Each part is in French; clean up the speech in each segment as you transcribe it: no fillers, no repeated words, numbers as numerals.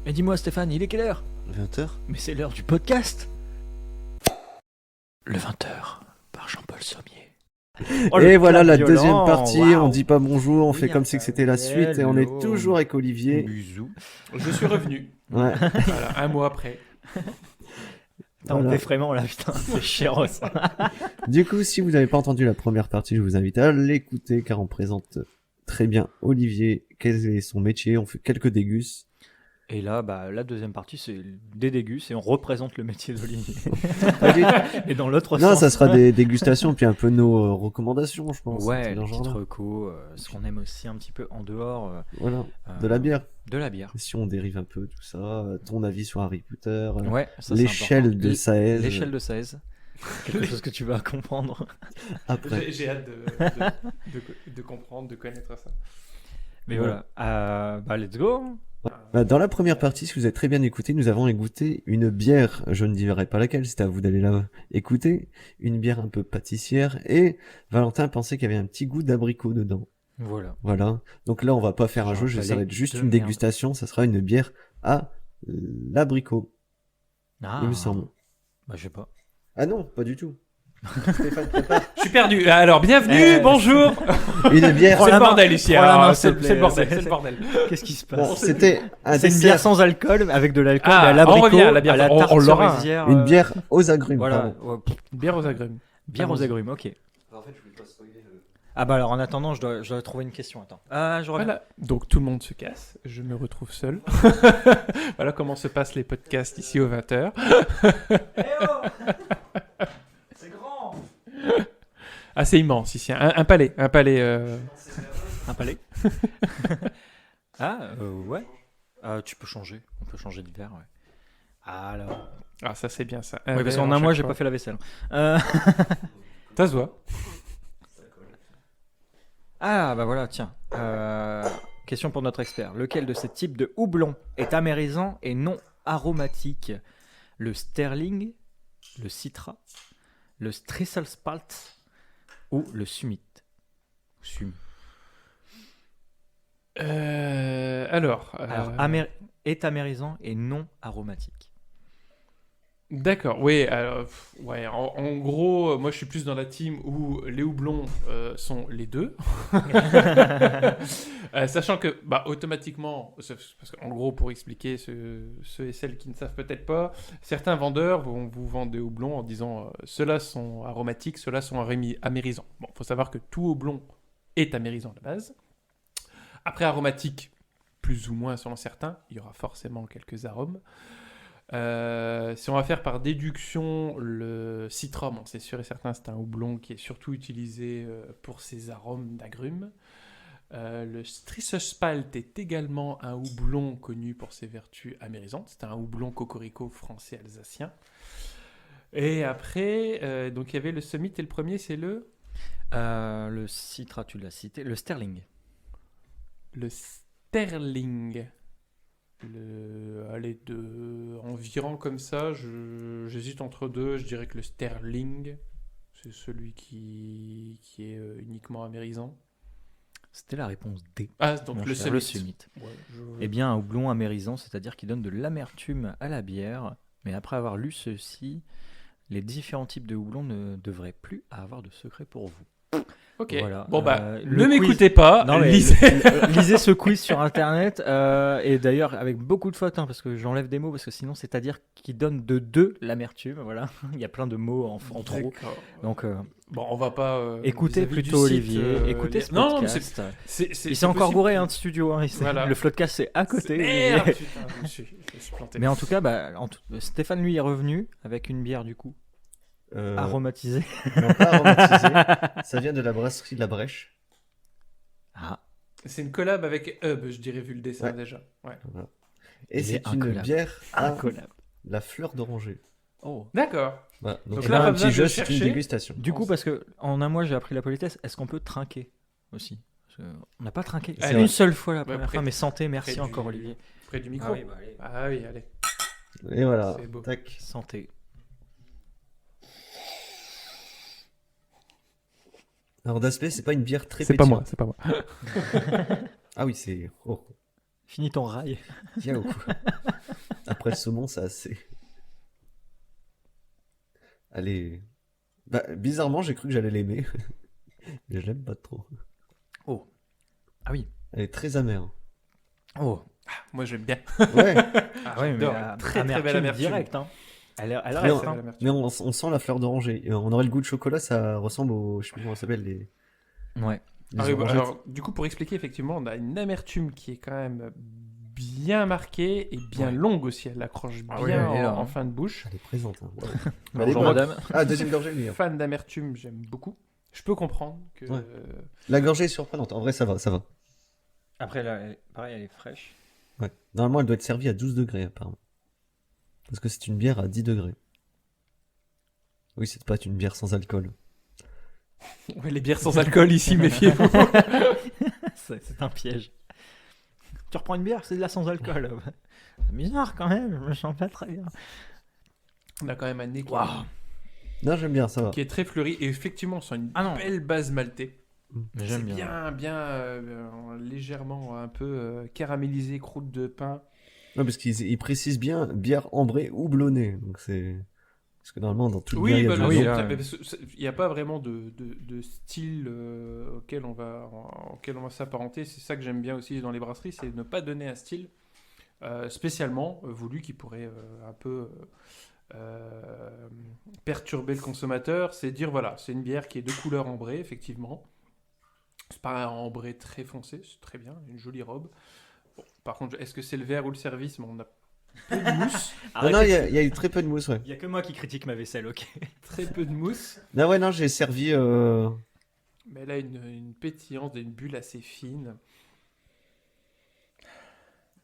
Et dis-moi Stéphane, il est quelle heure? 20h. Mais c'est l'heure du podcast. Le 20h par Jean-Paul Sommier. Oh, Et le voilà clap la violent, deuxième partie, waouh. on dit pas bonjour, on Oui, fait comme si que c'était la suite et on est hello. toujours avec Olivier. Bisous. Je suis revenu. Ouais. Voilà, un mois après. Putain, on Voilà. est vraiment là, putain, c'est chiant ça. Du coup, si vous n'avez pas entendu la première partie, je vous invite à l'écouter car on présente très bien Olivier, quel est son métier, on fait quelques dégustes. Et là, bah, la deuxième partie, c'est des dégus et on représente le métier d'Olivier. Et dans l'autre Non, sens. ça sera des dégustations puis un peu nos recommandations, je pense. Ouais, c'est les dans ce petites genre-là. recos, ce qu'on aime aussi un petit peu en dehors. Voilà, de la bière. De la bière. Si on dérive un peu tout ça, ton avis sur Harry Potter, Ouais, ça, c'est l'échelle important. de Saez. L'échelle de Saez. Quelque chose que tu vas comprendre. Après. J'ai hâte de comprendre, de connaître ça. Mais Ouais. voilà. Bah, let's go. Bah, dans la première partie, si vous avez très bien écouté, nous avons écouté une bière, je ne dirai pas laquelle, c'est à vous d'aller la écouter, une bière un peu pâtissière, et Valentin pensait qu'il y avait un petit goût d'abricot dedans. Voilà. Voilà. Donc là, on va pas faire un Genre, jeu, ça va être juste de une merde. dégustation, ça sera une bière à l'abricot, Ah. il me semble. Bah, je sais pas. Ah non, pas du tout. Stéphane prépare Je suis perdu. Alors, bienvenue, bonjour. une bière. Prends C'est la le main, bordel ici. prends la alors, main, c'est s'il te c'est le plaît. bordel. C'est le bordel. Qu'est-ce qui se Bon, passe? c'était un C'est une bière dessert, sans alcool, avec de l'alcool, Ah, à on l'abricot, revient à la bière. à la On tarte l'aura. cerisière. une bière aux agrumes. Voilà. pardon. Ouais, Bière aux agrumes. bière aux agrumes, ok. En fait, je voulais pas spoiler le... Ah bah alors en attendant, je dois trouver une question. Attends. Ah, je reviens. Voilà. Donc tout le monde se casse. Je me retrouve seul. Voilà comment se passent les podcasts ici aux 20h. C'est grand. Ah, c'est immense ici. Un palais. Un palais. Un palais. Ah, ouais. Tu peux changer. On peut changer de verre, ouais. Alors. Ah, ça c'est bien ça. Oui, parce verre qu'en à un mois, chaque j'ai fois. pas fait la vaisselle. Ça se voit. Ah, bah voilà, tiens. Question pour notre expert. Lequel de ces types de houblon est amérisant et non aromatique? Le Sterling, le Citra, le Strisselspalt ou le Summit? Sum. Alors. Alors, est amérisant et non aromatique. D'accord, oui, alors, ouais, en gros, moi je suis plus dans la team où les houblons sont les deux. Sachant que, bah, automatiquement, parce qu'en gros, pour expliquer ceux et celles qui ne savent peut-être pas, certains vendeurs vont vous vendre des houblons en disant ceux-là sont aromatiques, ceux-là sont amérisants. Bon, il faut savoir que tout houblon est amérisant à la base. Après, aromatique, plus ou moins selon certains, il y aura forcément quelques arômes. Si on va faire par déduction, le citron, bon, c'est sûr et certain, c'est un houblon qui est surtout utilisé pour ses arômes d'agrumes. Le Strisselspalt est également un houblon connu pour ses vertus amérisantes. C'est un houblon cocorico français alsacien. Et après, donc il y avait le Summit et le premier, c'est le Citra, tu l'as cité. Le Sterling. Sterling. Allez, environ comme ça, j'hésite entre deux. Je dirais que le Sterling, c'est celui qui est uniquement amérisant. C'était la réponse D. Ah, donc Mon le cher, Summit. le Summit. Ouais, Eh bien, un houblon amérisant, c'est-à-dire qui donne de l'amertume à la bière. Mais après avoir lu ceci, les différents types de houblons ne devraient plus avoir de secret pour vous. Ok. Voilà. Bon bah, Le ne quiz- m'écoutez pas. Non, mais lisez. lisez ce quiz sur internet et d'ailleurs avec beaucoup de fautes hein, parce que j'enlève des mots parce que sinon c'est-à-dire qui donne de deux l'amertume, voilà. Il y a plein de mots en trop. D'accord. Donc Bon, on va pas. écoutez vis-à-vis plutôt du site, Olivier, écoutez ce non, mais podcast. c'est Il s'est encore possible. gouré de studio hein, Voilà. le Floodcast c'est à côté. Merde, Olivier. putain, je me suis planté. Mais en tout cas Stéphane lui est revenu avec une bière du coup aromatisée. Non, pas aromatisé. Ça vient de la brasserie de la Brèche. Ah, C'est une collab avec Hub, je dirais, vu le dessin Ouais. déjà. Ouais. Et Il c'est est une incollable. bière à incollable. la fleur d'oranger. Oh. D'accord. Voilà. Donc Donc là, là, pas un besoin petit de jeu, c'est une chercher. dégustation. Du coup, parce que en un mois j'ai appris la politesse, est-ce qu'on peut trinquer aussi? Parce que on n'a pas trinqué. C'est Une vrai. seule fois la Ouais, première près fois, du- mais santé, merci près encore du- Olivier. Près du micro. Ah oui, bah, allez. Ah oui, allez. Et voilà. C'est beau. Tac. Santé. Alors d'aspect, c'est pas une bière très C'est pas moi, pétillante. c'est pas moi. Ah oui, c'est... Oh. Finis ton rail. Yao. Après le saumon, c'est assez. Allez. Bah, bizarrement, j'ai cru que j'allais l'aimer. Mais je l'aime pas trop. Oh. Ah oui. Elle est très amère. Oh. Moi, j'aime bien. Ouais. Ah ouais, mais J'adore. la Très, très belle amertume. direct. Hein. Elle Mais reste. on, Hein. amertume. mais on sent la fleur d'oranger. Et on aurait le goût de chocolat, ça ressemble au. Je sais plus comment ça s'appelle, les Ouais. Ah oui, orangettes. alors, du coup, pour expliquer, effectivement, on a une amertume qui est quand même bien marquée et bien Ouais. longue aussi. Elle accroche bien Ah oui, elle est là, en hein. fin de bouche. Elle est présente. Hein. Wow. Bonjour, Elle est bonne. madame. Ah, deuxième gorgée, lui. Hein. Fan d'amertume, j'aime beaucoup. Je peux comprendre que. Ouais. La gorgée est surprenante. En vrai, ça va, ça va. Après, là, pareil, elle est fraîche. Ouais. Normalement, elle doit être servie à 12 degrés, apparemment. Parce que c'est une bière à 10 degrés. Oui, c'est pas une bière sans alcool. Ouais, les bières sans alcool ici, méfiez-vous. C'est un piège. Tu reprends une bière, c'est de la sans alcool. Bizarre quand même, je me sens pas très bien. On a quand même un nez Waouh. Non, j'aime bien, ça va. qui est très fleuri. Et effectivement, on sent une Ah non. belle base maltée. Mais C'est j'aime bien. légèrement un peu caramélisé, croûte de pain. Ouais, parce qu'ils précisent bien bière ambrée ou blonnée. Donc c'est. Parce que normalement, dans toute bière, Oui, il y a bah, du le- oui, blond. là, ça- ouais. parce que il n'y a pas vraiment de style auquel on va s'apparenter. C'est ça que j'aime bien aussi dans les brasseries, c'est ne pas donner un style spécialement voulu qui pourrait un peu perturber le consommateur. C'est dire, voilà, c'est une bière qui est de couleur ambrée, effectivement. C'est pas un ambré très foncé, c'est très bien, une jolie robe. Bon, par contre, est-ce que c'est le verre ou le service? Mais on a peu de mousse, Non, non, il y a eu très peu de mousse, ouais. y a que moi qui critique ma vaisselle, ok. très peu de mousse. Non, ouais, non, j'ai servi. Mais elle a une pétillance, une bulle assez fine.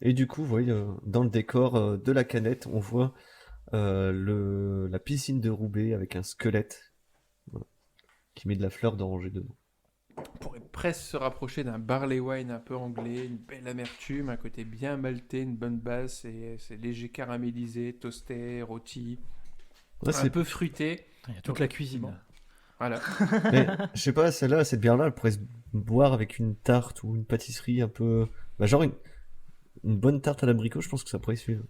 Et du coup, vous voyez, dans le décor de la canette, on voit la piscine de Roubaix avec un squelette voilà, qui met de la fleur d'oranger dedans. On pourrait presque se rapprocher d'un barley wine un peu anglais, une belle amertume, un côté bien maltais, une bonne base, c'est léger caramélisé, toasté, rôti, Ouais, un c'est... peu fruité. Il y a toute la cuisine. Voilà. Mais, je sais pas, celle-là, cette bière-là, elle pourrait se boire avec une tarte ou une pâtisserie un peu. Bah, genre une bonne tarte à l'abricot, je pense que ça pourrait suivre.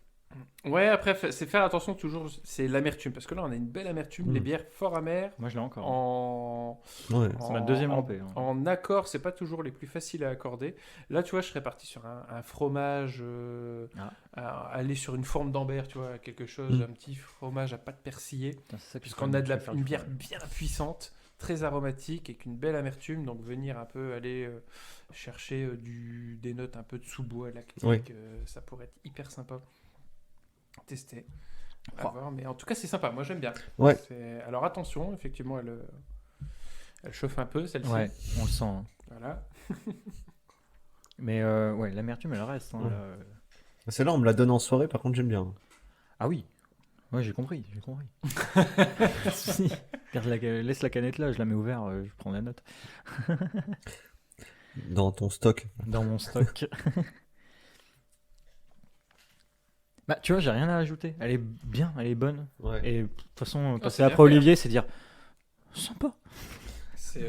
Ouais, après, c'est faire attention toujours, c'est l'amertume, parce que là, on a une belle amertume, les bières fort amères, Moi, je l'ai encore. Ouais. C'est ma deuxième en, rampée, hein. en accord, c'est pas toujours les plus faciles à accorder. Là, tu vois, je serais parti sur un fromage, aller sur une forme d'ambert, tu vois, quelque chose, un petit fromage à pâte persillée, Putain, c'est ça que puisqu'on je a vais faire une du bière fromage. bien puissante, très aromatique, et qu'une belle amertume, donc venir un peu aller chercher des notes un peu de sous-bois lactique, Oui. ça pourrait être hyper sympa. Tester. À Oh. voir, mais en tout cas, c'est sympa. Moi, j'aime bien. Ouais. Alors, attention, effectivement, elle chauffe un peu, celle-ci. Ouais, on le sent. Hein. Voilà. Mais ouais, l'amertume, elle reste. Hein, Ouais. là. Celle-là, on me la donne en soirée, par contre, j'aime bien. Ah oui. Ouais, j'ai compris. Si. Laisse la canette là, je la mets ouverte, je prends la note. Dans ton stock. Dans mon stock. Bah, tu vois, j'ai rien à ajouter. Elle est bien, elle est bonne. Ouais. Et de toute façon, passer c'est après bien fait, Olivier, c'est dire sympa.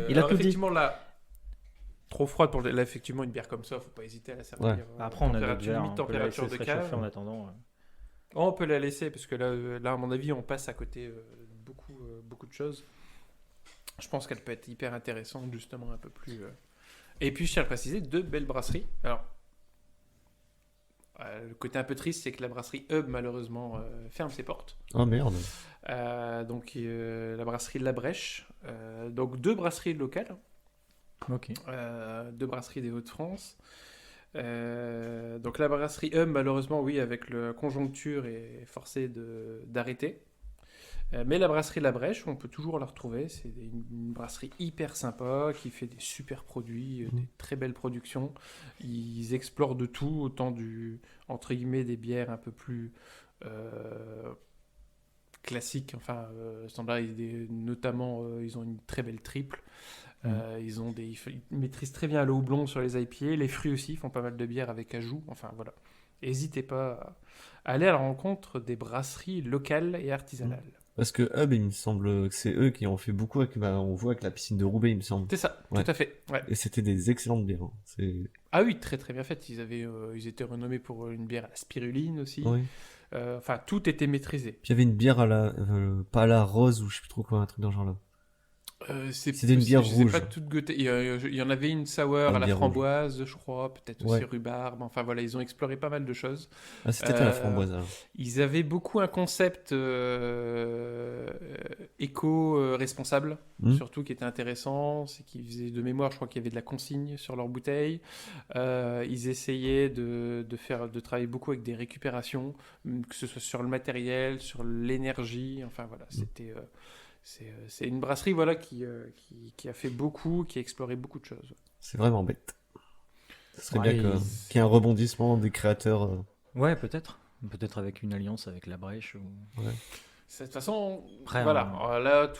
Il a a tout dit. effectivement là, trop froide pour là, effectivement une bière comme ça, faut pas hésiter à la servir. Ouais. Après, on a d'autres température, verres, on peut la température laisser de se réchauffer cave. en attendant. Oh, on peut la laisser parce que là, à mon avis, on passe à côté beaucoup de choses. Je pense qu'elle peut être hyper intéressante, justement, un peu plus. Et puis, je tiens à le préciser, deux belles brasseries. Alors, le côté un peu triste, c'est que la brasserie Hub, malheureusement, ferme ses portes. Oh merde. Donc, la brasserie La Brèche. Donc, deux brasseries locales. Ok. Deux brasseries des Hauts-de-France. Donc la brasserie Hum, malheureusement, oui, avec la conjoncture, est forcée d'arrêter. Mais la brasserie La Brèche, on peut toujours la retrouver. C'est une brasserie hyper sympa qui fait des super produits, des très belles productions. Ils explorent de tout, autant entre guillemets, des bières un peu plus classiques, enfin standard. Notamment, ils ont une très belle triple. Ils maîtrisent très bien le houblon sur les IPA, les fruits aussi, ils font pas mal de bières avec ajout, enfin voilà. N'hésitez pas à aller à la rencontre des brasseries locales et artisanales. Parce que Hub, il me semble que c'est eux qui ont fait beaucoup on voit avec la piscine de Roubaix, il me semble. C'est ça, Ouais. tout à fait. Ouais. Et c'était des excellentes bières. Hein. Ah oui, très très bien faite. Ils étaient renommés pour une bière à la spiruline aussi. Oui. Enfin, tout était maîtrisé. Puis il y avait une bière à la, pas à la rose ou je sais plus trop quoi, un truc dans ce genre-là. C'était une bière je les ai rouge. pas toutes goûtées. Il y en avait une sour Ah, une à la bière rouge. framboise, je crois, peut-être Ouais. aussi rhubarbe. Enfin voilà, ils ont exploré pas mal de choses. Ah, c'était à la Euh, framboise alors. Ils avaient beaucoup un concept éco-responsable, surtout qui était intéressant. C'est qu'ils faisaient de mémoire, je crois qu'il y avait de la consigne sur leurs bouteilles. Ils essayaient de travailler beaucoup avec des récupérations, que ce soit sur le matériel, sur l'énergie. Enfin voilà, c'est une brasserie voilà, qui a fait beaucoup, qui a exploré beaucoup de choses. C'est vraiment bête. Ce serait Ouais, bien qu'il y ait un rebondissement des créateurs. Ouais, peut-être. Peut-être avec une alliance avec la Brèche. Ou... Ouais. De toute façon, Après, voilà, là,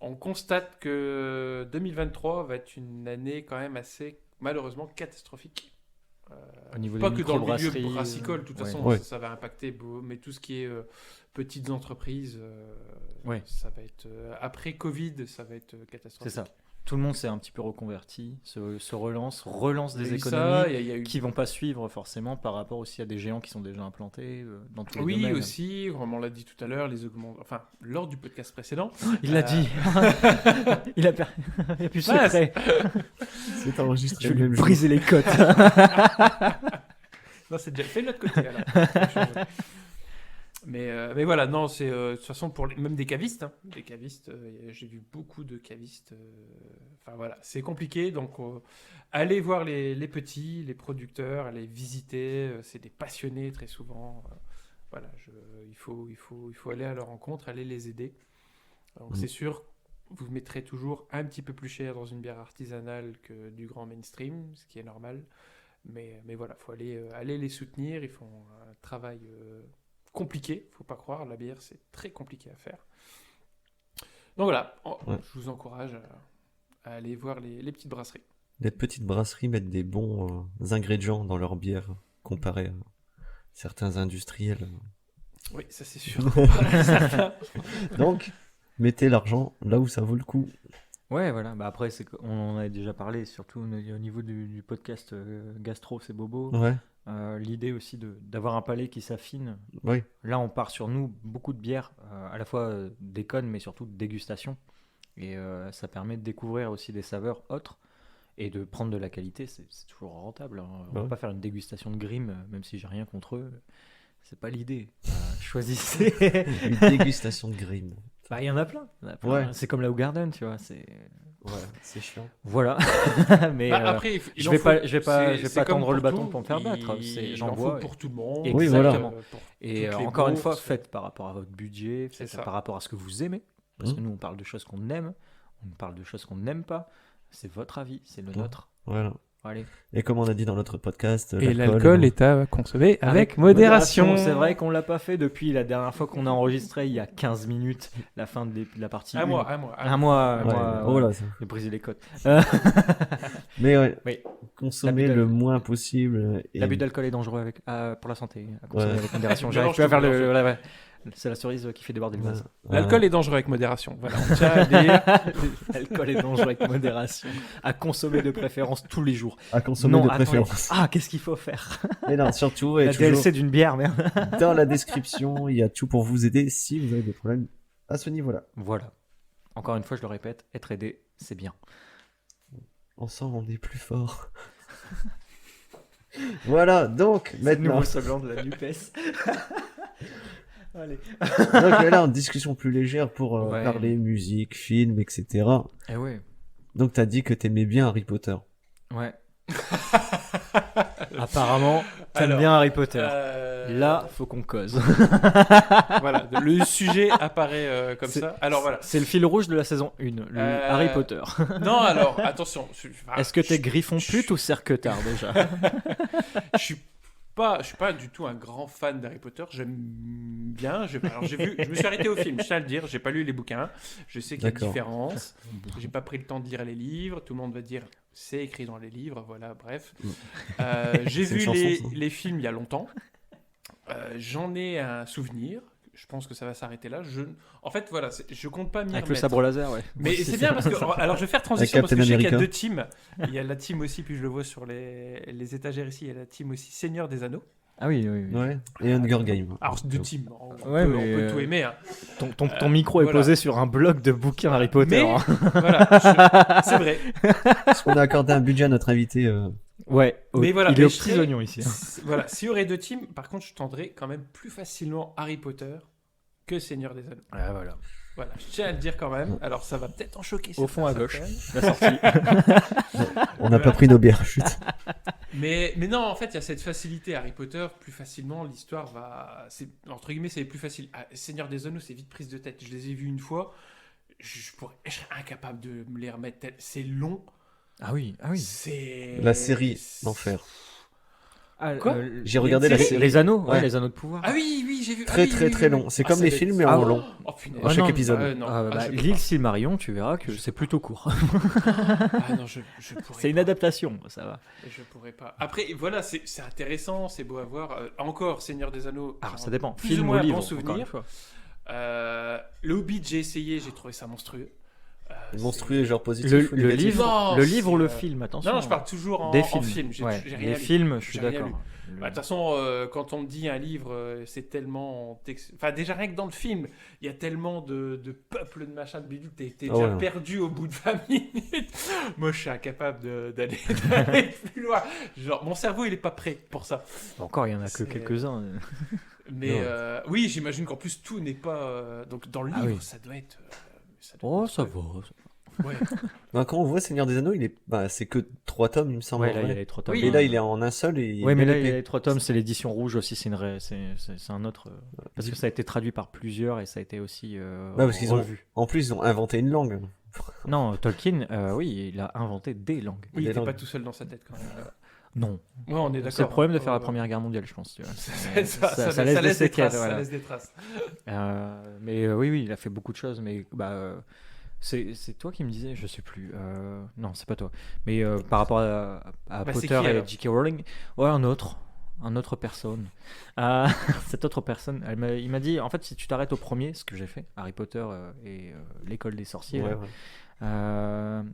on constate que 2023 va être une année quand même assez, malheureusement, catastrophique. Au niveau Pas des que dans le milieu microbrasseries, brassicole, de toute ouais. façon, Ouais. ça va impacter, mais tout ce qui est petites entreprises, Ouais. ça va être, après Covid, ça va être catastrophique. C'est ça. Tout le monde s'est un petit peu reconverti, se relance Il y des a eu ça, économies il y a eu qui vont pas suivre forcément par rapport aussi à des géants qui sont déjà implantés dans tous les Oui, domaines. aussi, comme on l'a dit tout à l'heure, enfin, lors du podcast précédent. Il l'a dit. il a pu se Mince. secret. C'est enregistré Je vais le lui même jour. briser les côtes. Non, c'est déjà fait de l'autre côté. Alors. Mais voilà, non, c'est de toute façon pour même des cavistes. Hein. Des cavistes, j'ai vu beaucoup de cavistes. Enfin voilà, c'est compliqué. Donc allez voir les petits, les producteurs, allez visiter. C'est des passionnés très souvent. Voilà, il faut aller à leur rencontre, aller les aider. Donc c'est sûr, vous mettrez toujours un petit peu plus cher dans une bière artisanale que du grand mainstream, ce qui est normal. Mais voilà, il faut aller les soutenir. Ils font un travail compliqué, faut pas croire. La bière, c'est très compliqué à faire. Donc voilà, je vous encourage à aller voir les petites brasseries. Les petites brasseries mettent des bons ingrédients dans leur bière comparé à certains industriels. Oui, ça c'est sûr. Donc, mettez l'argent là où ça vaut le coup. Ouais, voilà. Bah après, on en a déjà parlé, surtout au niveau du podcast Gastro, c'est Bobo. Ouais, L'idée aussi d'avoir un palais qui s'affine. oui. Là, on part sur nous, beaucoup de bières, à la fois déconne, mais surtout de dégustation. Et ça permet de découvrir aussi des saveurs autres et de prendre de la qualité. C'est toujours rentable. Hein. On va Ouais. pas faire une dégustation de Grimm, même si j'ai rien contre eux. C'est pas l'idée. Choisissez. Une dégustation de Grimm. Bah, il y en a plein. Ouais. C'est comme la Garden, tu vois. Ouais, c'est chiant. Voilà. Mais Après, je vais pas tendre le bâton pour me faire battre. J'en J'en bois. pour tout le monde. Oui, voilà. Et toutes les encore une bourses. fois, faites par rapport à votre budget, C'est faites ça. par rapport à ce que vous aimez. Parce que nous, on parle de choses qu'on aime, on parle de choses qu'on n'aime pas. C'est votre avis, c'est le nôtre. Voilà. Allez. Et comme on a dit dans notre podcast, Et l'alcool est à consommer avec modération. C'est vrai qu'on l'a pas fait depuis la dernière fois qu'on a enregistré, il y a 15 minutes, la fin de la partie. Un 1. mois. Un mois. Ouais, oh là, ça. J'ai brisé les côtes. Mais ouais, Oui. consommer L'abus le moins possible. Et... L'abus d'alcool est dangereux pour la santé, à consommer Ouais. avec modération. Mélange J'arrive plus à faire tout, mélange le. Ouais. C'est la cerise qui fait déborder le Ouais. vase. L'alcool est dangereux avec modération. Voilà, on tient à dire. L'alcool est dangereux avec modération. À consommer de préférence tous les jours. À consommer de attendez. préférence. Ah, qu'est-ce qu'il faut faire? Et non, surtout, et La toujours DLC d'une bière, merde. dans la description, il y a tout pour vous aider si vous avez des problèmes à ce niveau-là. Voilà. Encore une fois, je le répète, être aidé, c'est bien. Ensemble, on est plus fort. Voilà, donc C'est le maintenant, nouveau slogan de la NUPES. Allez. donc là, en discussion plus légère pour Ouais. parler musique, film, etc. Eh ouais. Donc t'as dit que t'aimais bien Harry Potter. Ouais. Apparemment, t'aimes Alors, bien Harry Potter. Euh, Là, faut qu'on cause. voilà, le sujet apparaît comme C'est- ça. Alors voilà. C'est le fil rouge de la saison 1, le Harry Potter. Non, alors attention. Est-ce que t'es griffon pute ou cerquetard déjà? Je suis pas du tout un grand fan d'Harry Potter. J'aime bien. Alors, je me suis arrêté au film. Je tiens à le dire. J'ai pas lu les bouquins. Je sais qu'il y a D'accord. différence. J'ai pas pris le temps de lire les livres. Tout le monde va dire c'est écrit dans les livres. Voilà. Bref. J'ai C'est une vu chanson, ça. les films il y a longtemps. J'en ai un souvenir. je pense que ça va s'arrêter là. En fait, voilà, je compte pas m'y Avec le remettre. sabre laser, ouais. Mais c'est bien parce que, alors je vais faire transition parce que Captain je sais qu'il y a America. 2 teams. Il y a la team aussi, puis je le vois sur les étagères ici, il y a la team aussi Seigneur des Anneaux. Ah oui, oui, oui. Ouais. Et Hunger Games. Alors 2 teams, on Ouais, peut, mais, on peut tout aimer. Hein. Ton micro est voilà. posé sur un bloc de bouquins Harry Potter. Mais, hein. voilà, c'est vrai. Parce qu'on a accordé un budget à notre invité. Ouais, Mais voilà, il est mais aux je petits serais- oignons ici. hein. Voilà, s'il y aurait 2 teams, par contre, je tendrais quand même plus facilement Harry Potter que Seigneur des Anneaux. Ah, voilà. Voilà, je tiens à le dire quand même. Alors ça va peut-être en choquer Au fond à certains, gauche. certaines. La sortie. On n'a pas pris nos bières, chut. Mais non, en fait, il y a cette facilité. Harry Potter, plus facilement, l'histoire va. Entre guillemets, c'est plus facile. Seigneur des Anneaux, c'est vite prise de tête. Je les ai vus une fois. Je serais incapable de me les remettre. C'est long. Ah oui, ah oui. C'est. La série, l'enfer. Ah, Quoi J'ai regardé la série série. Les anneaux, ouais, Ouais. les anneaux de pouvoir. Ah oui, j'ai vu. Très, oui, très, oui, très oui, long. oui. C'est Ah, comme ça les doit films, être- mais Ah en ouais. long. Oh, punaise. À chaque non, épisode. non. Ah, Ah, bah, je peux lis le pas. Silmarillion, tu verras que c'est plutôt court. Ah non, je pourrais C'est une pas. adaptation, ça va. Je pourrais pas. Après, voilà, c'est intéressant, c'est beau à voir. Encore, Seigneur des Anneaux. Alors, j'en ça dépend. Plus Film ou ou moins un livre, bon encore une souvenir. fois. Le Hobbit, j'ai essayé, j'ai trouvé ça monstrueux. Monstrueux, genre positif Le, ou le négatif. livre, Non, le livre ou le c'est, film, attention. Non, je parle toujours en, des en films. film. J'ai Ouais, j'ai rien les lu. films, je suis J'ai rien d'accord. lu. Bah, de toute façon, quand on me dit un livre, c'est tellement. Enfin, déjà rien que dans le film, il y a tellement de peuples, de machin, de bidule, t'es Ah déjà ouais. perdu au bout de 20 minutes. Moi, je suis incapable d'aller plus loin. Genre, mon cerveau, il est pas prêt pour ça. Encore, il y en a que C'est- quelques-uns. Mais Non. oui, j'imagine qu'en plus, tout n'est pas. Donc, dans le Ah livre, oui. ça doit être. Oh, ça va. Ouais. Bah, quand on voit Seigneur des Anneaux, c'est que 3 tomes, il me semble. Ouais, en là, il y vrai. a les 3 tomes. Oui. Et là, il est en un seul et il est Ouais, mais bien là, il y a épais. les 3 tomes, c'est l'édition rouge aussi, c'est un autre. Parce que ça a été traduit par plusieurs et ça a été aussi Ouais, parce qu'ils ont- revu. En plus, ils ont inventé une langue. Non, Tolkien, oui, il a inventé des langues. Oui, il Des était pas langues. tout seul dans sa tête quand même. Non. Ouais, on est d'accord. C'est le problème de faire la Ouais. première guerre mondiale, je pense. Tu vois. Ça laisse des des séquelles. traces, voilà. ça laisse des traces. Mais oui, il a fait beaucoup de choses. Mais c'est toi qui me disais, je sais plus. Non, c'est pas toi. Mais par rapport à Bah, c'est Potter qui, et alors J.K. Rowling, ouais, un autre personne. Euh, cette autre personne, il m'a dit, en fait, si tu t'arrêtes au premier, ce que j'ai fait, Harry Potter et l'école des sorciers, Ouais, là, ouais.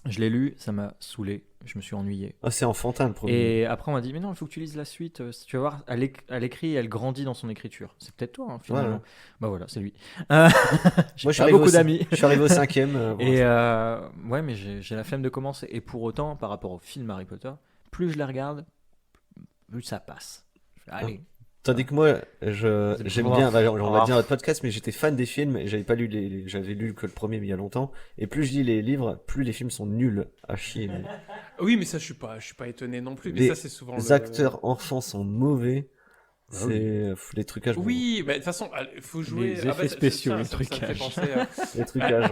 je l'ai lu, ça m'a saoulé, je me suis ennuyé. Ah, c'est enfantin le premier. Et après, on m'a dit, mais non, il faut que tu lises la suite. Si tu vas voir, elle écrit, elle grandit dans son écriture. C'est peut-être toi, hein, finalement. Ouais. Bah voilà, c'est lui. Moi, J'ai je suis pas arrivé beaucoup au d'amis. Je suis arrivé au 5ème. Et ouais, mais j'ai la flemme de commencer. Et pour autant, par rapport au film Harry Potter, plus je les regarde, plus ça passe. Je fais, allez. Tandis que moi, C'est j'aime pour bien, voir. on va dire notre podcast, mais j'étais fan des films et j'avais pas lu j'avais lu que le premier, mais il y a longtemps. Et plus je lis les livres, plus les films sont nuls à chier. Oui, mais ça, je suis pas étonné non plus. Mais Les ça, c'est souvent Les acteurs enfants sont mauvais. Ah C'est les trucages. bon. Oui, mais de toute façon, il faut jouer. Les effets spéciaux, les ça me fait trucages. penser, Les trucages.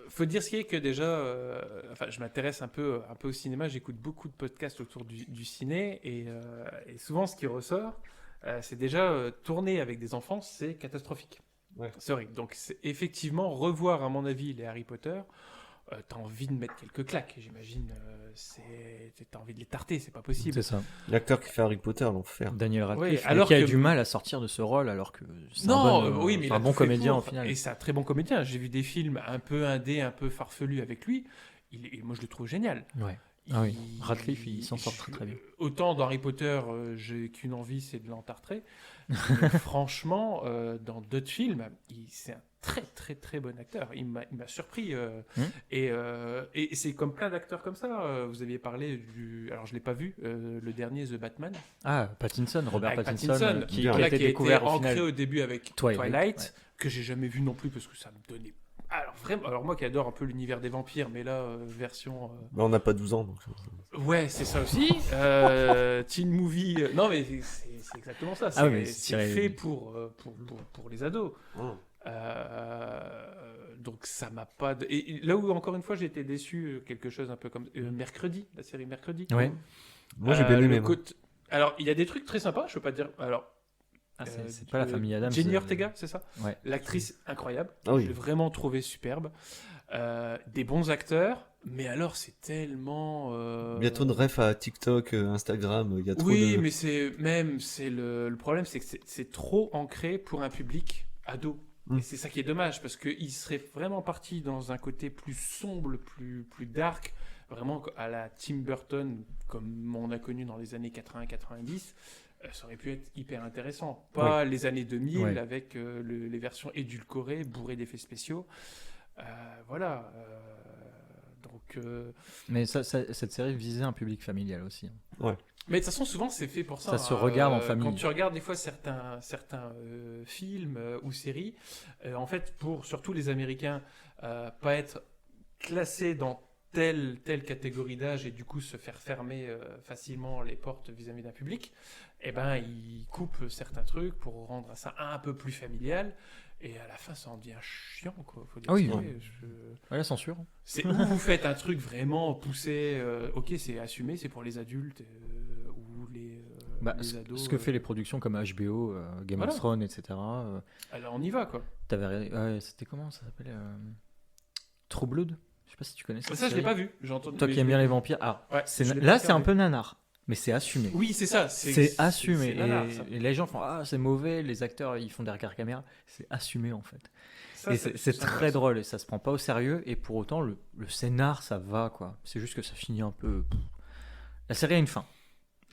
faut dire ce qui est que déjà, enfin, je m'intéresse un peu au cinéma. J'écoute beaucoup de podcasts autour du ciné et souvent, ce qui ressort, c'est déjà tourner avec des enfants, c'est catastrophique. Ouais. C'est horrible. Donc, c'est effectivement revoir, à mon avis, les Harry Potter. T'as envie de mettre quelques claques, j'imagine. T'as envie de les tarter, c'est pas possible. C'est ça. L'acteur qui fait Harry Potter, l'enfer. Daniel Radcliffe, Ouais, mais alors qui a que- du mal à sortir de ce rôle, alors que c'est Non, un bon, oui, mais c'est il un a bon tout fait comédien pour. au final. Et c'est un très bon comédien. J'ai vu des films un peu indés, un peu farfelus avec lui. Moi, je le trouve génial. Ouais. Ah oui, Radcliffe, il s'en sort très bien. Autant dans Harry Potter, j'ai qu'une envie, c'est de l'entartrer. Mais franchement, dans d'autres films, c'est un très très très bon acteur. Il m'a surpris. Et c'est comme plein d'acteurs comme ça. Vous aviez parlé alors je l'ai pas vu, le dernier The Batman. Ah, Pattinson, Robert Avec Pattinson, Pattinson, qui bien. a Là, été qui a découvert été au ancré final. au début avec Twilight, Twilight, ouais. que j'ai jamais vu non plus parce que ça me donnait. Alors vraiment, alors moi qui adore un peu l'univers des vampires, mais là version. Bah, on n'a pas 12 ans. Donc... Ouais, c'est ça aussi. Teen movie. Non mais c'est exactement ça. Ah oui, mais C'est tiré- fait pour les ados. Hum. Donc ça m'a pas. Et là où encore une fois j'ai été déçu, quelque chose un peu comme Mercredi, la série Mercredi. Ouais. Moi, j'ai bien Le aimé. moi. Alors il y a des trucs très sympas. Je peux pas dire. Alors. Ah, c'est pas la famille Adams. Jenny Ortega, c'est ça? Ouais. L'actrice incroyable. Ah oui. Je l'ai vraiment trouvé superbe. Des bons acteurs, mais alors c'est tellement. Il y a trop de refs à TikTok, Instagram. Il y a trop Oui, de. mais c'est le problème, c'est que c'est trop ancré pour un public ado. Mm. Et c'est ça qui est dommage, parce qu'il serait vraiment parti dans un côté plus sombre, plus dark, vraiment à la Tim Burton, comme on a connu dans les années 80-90. Ça aurait pu être hyper intéressant. Pas les années 2000 avec les versions édulcorées, bourrées d'effets spéciaux. Voilà. Mais cette série visait un public familial aussi. Ouais. Mais de toute façon, souvent, c'est fait pour ça. Ça se regarde en famille. Quand tu regardes des fois certains films ou séries, en fait, pour surtout les Américains, pas être classés dans telle catégorie d'âge et du coup se faire fermer facilement les portes vis-à-vis d'un public, eh ben, ils coupent certains trucs pour rendre ça un peu plus familial. Et à la fin, ça en devient chiant, quoi. Faut dire La censure. C'est où vous faites un truc vraiment poussé. Ok, c'est assumé, c'est pour les adultes ou les ados. Ce que fait les productions comme HBO, Game of Thrones, etc. Alors on y va, quoi. C'était comment ça s'appelait True Blood. Je sais pas si tu connais ça. Je l'ai pas vu. J'ai entendu. Toi qui aimes bien les vampires. Là, c'est un peu nanar. Mais c'est assumé. Oui, c'est ça. C'est assumé. Nanar, et les gens font c'est mauvais, les acteurs ils font des regards caméra. C'est assumé en fait. Ça, et c'est très drôle et ça se prend pas au sérieux. Et pour autant, le scénar ça va quoi. C'est juste que ça finit un peu. La série a une fin.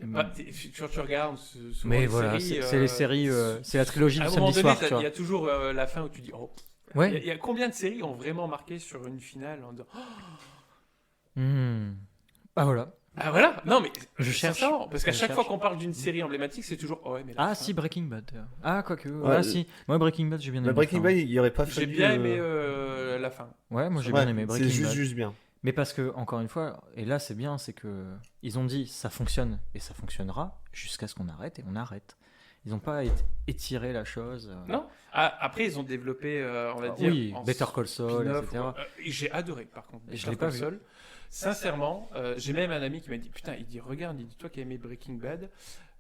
Quand tu regardes. Mais voilà, c'est les séries. C'est la trilogie du samedi soir. Il y a toujours la fin où tu dis oh. Ouais. Il y a combien de séries ont vraiment marqué sur une finale en disant Ah voilà. Ah voilà, non mais je cherche parce qu'à chaque fois qu'on parle d'une série emblématique, c'est toujours mais si Breaking Bad. Quoique. Si. Moi Breaking Bad, j'ai bien aimé. Breaking Bad, il y aurait pas fallu. J'ai bien aimé la fin. Ouais, moi j'ai bien aimé Breaking Bad. C'est juste bien. Mais parce que encore une fois, et là c'est bien, c'est que ils ont dit ça fonctionne et ça fonctionnera jusqu'à ce qu'on arrête et on arrête. Ils n'ont pas étiré la chose. Non. Après ils ont développé, on va dire. Oui, Better Call Saul, etc. J'ai adoré par contre. Je l'ai pas vu. Sincèrement, j'ai même un ami qui m'a dit putain, il dit regarde, il dit toi qui as aimé Breaking Bad,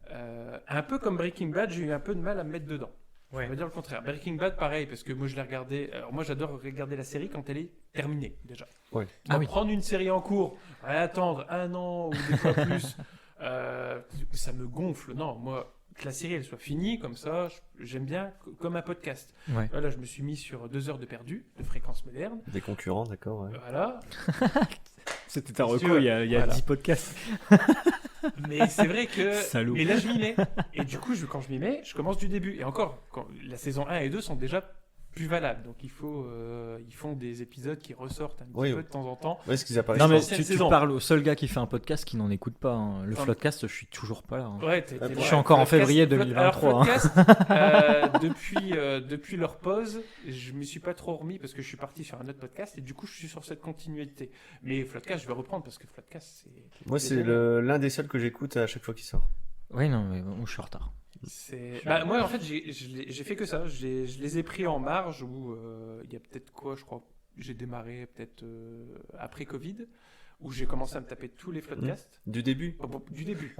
un peu comme Breaking Bad, j'ai eu un peu de mal à me mettre dedans. On va dire le contraire. Breaking Bad, pareil, parce que moi je l'ai regardé. Alors moi j'adore regarder la série quand elle est terminée déjà. Ouais. Prendre une série en cours, attendre un an ou des fois plus, ça me gonfle. Non, moi que la série elle soit finie comme ça, j'aime bien comme un podcast. Ouais. Là je me suis mis sur 2 heures de perdu de Fréquence Moderne. Des concurrents, d'accord. Ouais. Voilà. C'était ta reco il y a 10 podcasts. Mais c'est vrai que. Salaud. Mais là, je m'y mets. Et du coup, quand je m'y mets, je commence du début. Et encore, la saison 1 et 2 sont déjà plus valables. Donc, ils font des épisodes qui ressortent un petit peu de temps en temps. Ouais, ce qu'ils apparaissent. Non, mais tu parles au seul gars qui fait un podcast qui n'en écoute pas. Hein. Le Floodcast, je suis toujours pas là. Hein. Ouais, je suis encore en février 2023. Alors, Floodcast, depuis leur pause, je me suis pas trop remis parce que je suis parti sur un autre podcast et du coup, je suis sur cette continuité. Mais Floodcast, je vais reprendre parce que Floodcast, c'est. Moi, c'est l'un des seuls que j'écoute à chaque fois qu'il sort. Oui, non, mais bon, je suis en retard. Moi, en fait, j'ai fait que ça. Je les ai pris en marge où il y a peut-être je crois, j'ai démarré peut-être après Covid, où j'ai commencé à me taper tous les floodcasts. Du début. Du début.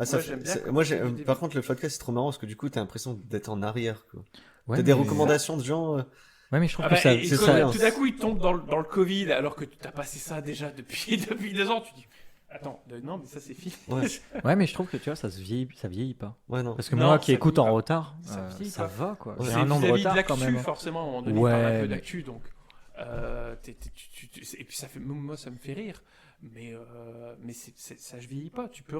Par contre, le floodcast, c'est trop marrant parce que du coup, t'as l'impression d'être en arrière. Quoi. Ouais, t'as des recommandations de gens. Ouais, mais je trouve que c'est ça. Tout d'un coup, ils tombent dans le Covid alors que tu as passé ça déjà depuis 2 ans. Tu dis. Attends, non, mais ça c'est fini. Ouais, mais je trouve que tu vois, ça vieillit pas. Ouais, non. Parce que moi qui écoute en retard, ça va quoi. C'est un an de retard de quand même. Forcément, à un moment donné, il parle un peu d'actu, donc. Et puis moi, ça me fait rire. Mais ça je vieillis pas. Tu peux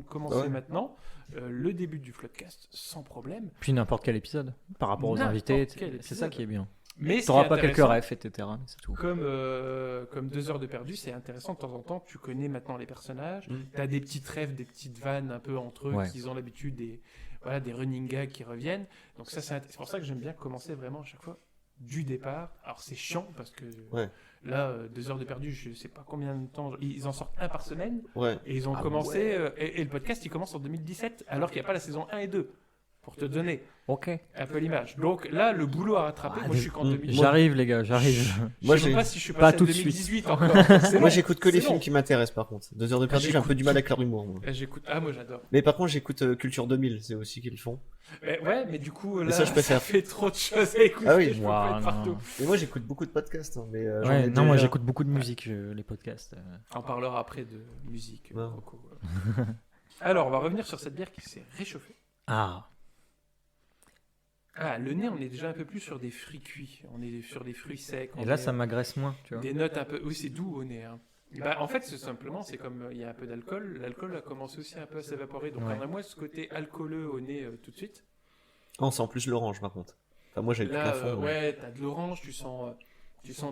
commencer maintenant le début du Floodcast sans problème. Puis n'importe quel épisode par rapport aux invités, c'est ça qui est bien. Mais t'auras pas quelques refs, etc. C'est tout. Comme 2 heures de perdu, c'est intéressant de temps en temps. Tu connais maintenant les personnages. T'as des petites rêves, des petites vannes un peu entre eux qu'ils ont l'habitude, des running gags qui reviennent. Donc ça, c'est pour ça que j'aime bien commencer vraiment à chaque fois du départ. Alors c'est chiant parce que là, 2 heures de perdu, je sais pas combien de temps. Ils en sortent un par semaine. Et ils ont commencé. Et le podcast, il commence en 2017, alors qu'il n'y a pas la saison 1 et 2. Pour te donner un peu l'image. Donc là, le boulot à rattraper, moi je suis qu'en 2018. J'arrive les gars, j'arrive. Moi je sais pas si je suis passé en 2018 encore. Moi j'écoute que les films qui m'intéressent par contre. 2 heures de perdu, j'ai un peu du mal avec leur humour. Moi. Moi j'adore. Mais par contre j'écoute Culture 2000, c'est aussi qu'ils le font. Mais du coup là, ça fait trop de choses à écouter. Ah oui, je peux pas être partout. Et moi j'écoute beaucoup de podcasts. Moi j'écoute beaucoup de musique, les podcasts. On parlera après de musique. Alors on va revenir sur cette bière qui s'est réchauffée. Ah. Ah, le nez, on est déjà un peu plus sur des fruits cuits. On est sur des fruits secs. Et là, ça m'agresse moins, tu vois. Des notes un peu... Oui, c'est doux au nez. Hein. Bah, en fait, c'est simplement, c'est comme il y a un peu d'alcool. L'alcool a commencé aussi un peu à s'évaporer. Donc, Ouais. on a moins ce côté alcooleux au nez tout de suite. On sent plus l'orange par contre. Enfin, moi j'ai le Là, plafond. ouais, t'as de l'orange, tu sens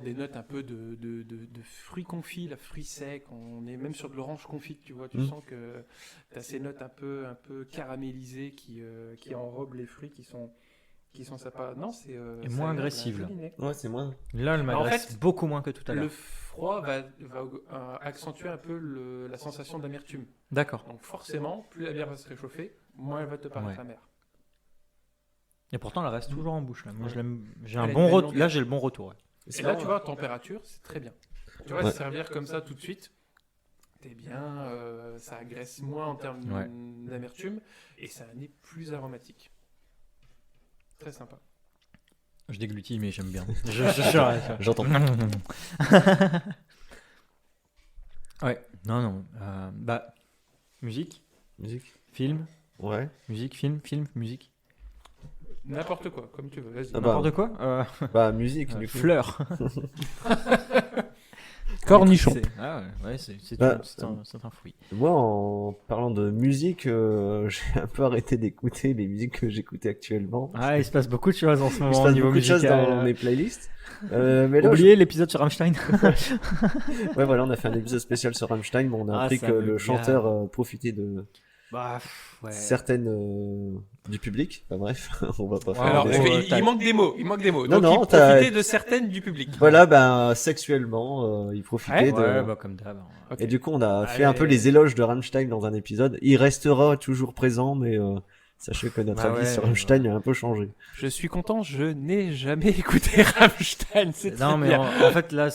des notes un peu de fruits confits, la fruits secs. On est même sur de l'orange confite, tu vois. Tu sens que t'as ces notes un peu caramélisées qui enrobent les fruits qui sont sympas. Non, c'est Et c'est moins agréable, agressive, un là. joli nez. Ouais, c'est moins. Là, elle m'agresse fait, beaucoup moins que tout à Le l'heure. froid va accentuer un peu la sensation d'amertume. D'accord. Donc forcément, plus la bière va se réchauffer, moins elle va te paraître Ouais. amère. Et pourtant, elle reste toujours en bouche. Là. Moi, je l'aime. J'ai un Elle a bon une belle retour. longueur. Là, j'ai le bon retour. Ouais. Et là, tu vois, température, c'est très bien. Tu vois, Ouais. se servir comme ça tout de suite, t'es bien, ça agresse moins en termes Ouais. d'amertume, et ça a un nez plus aromatique. Très sympa. Je déglutis, mais j'aime bien. J'entends. Ouais. Non. Bah, musique, Musique. film, Ouais. musique, film, musique. N'importe quoi, comme tu veux, vas-y. Ah bah, N'importe quoi. Bah musique du coup. Fleurs. Cornichon. Ah ouais, c'est Bah, c'est un fruit. Moi, en parlant de musique, j'ai un peu arrêté d'écouter les musiques que j'écoutais actuellement. Ah, il se passe beaucoup de choses en ce Il se moment au passe niveau beaucoup de choses musical. dans mes playlists. Mais là, Oubliez l'épisode sur Rammstein. ouais, voilà, on a fait un épisode spécial sur Rammstein, mais on a Ah, appris ça que me le gave. chanteur profitait de Bah, ouais. certaines du public. Enfin, bref, on va pas faire. Alors, des- parce qu'il manque des mots, Non, Donc, non, il t'as- profitait de certaines du public. Voilà, ben sexuellement, il profitait Ouais, de. Ouais, bah, comme d'hab. Ok. Et du coup, on a fait Allez. un peu les éloges de Rammstein dans un épisode. Il restera toujours présent, mais sachez que notre Ah avis ouais, sur mais Rammstein a un peu changé. Je suis content, je n'ai jamais écouté Rammstein, c'est Non, très mais bien. en fait, là,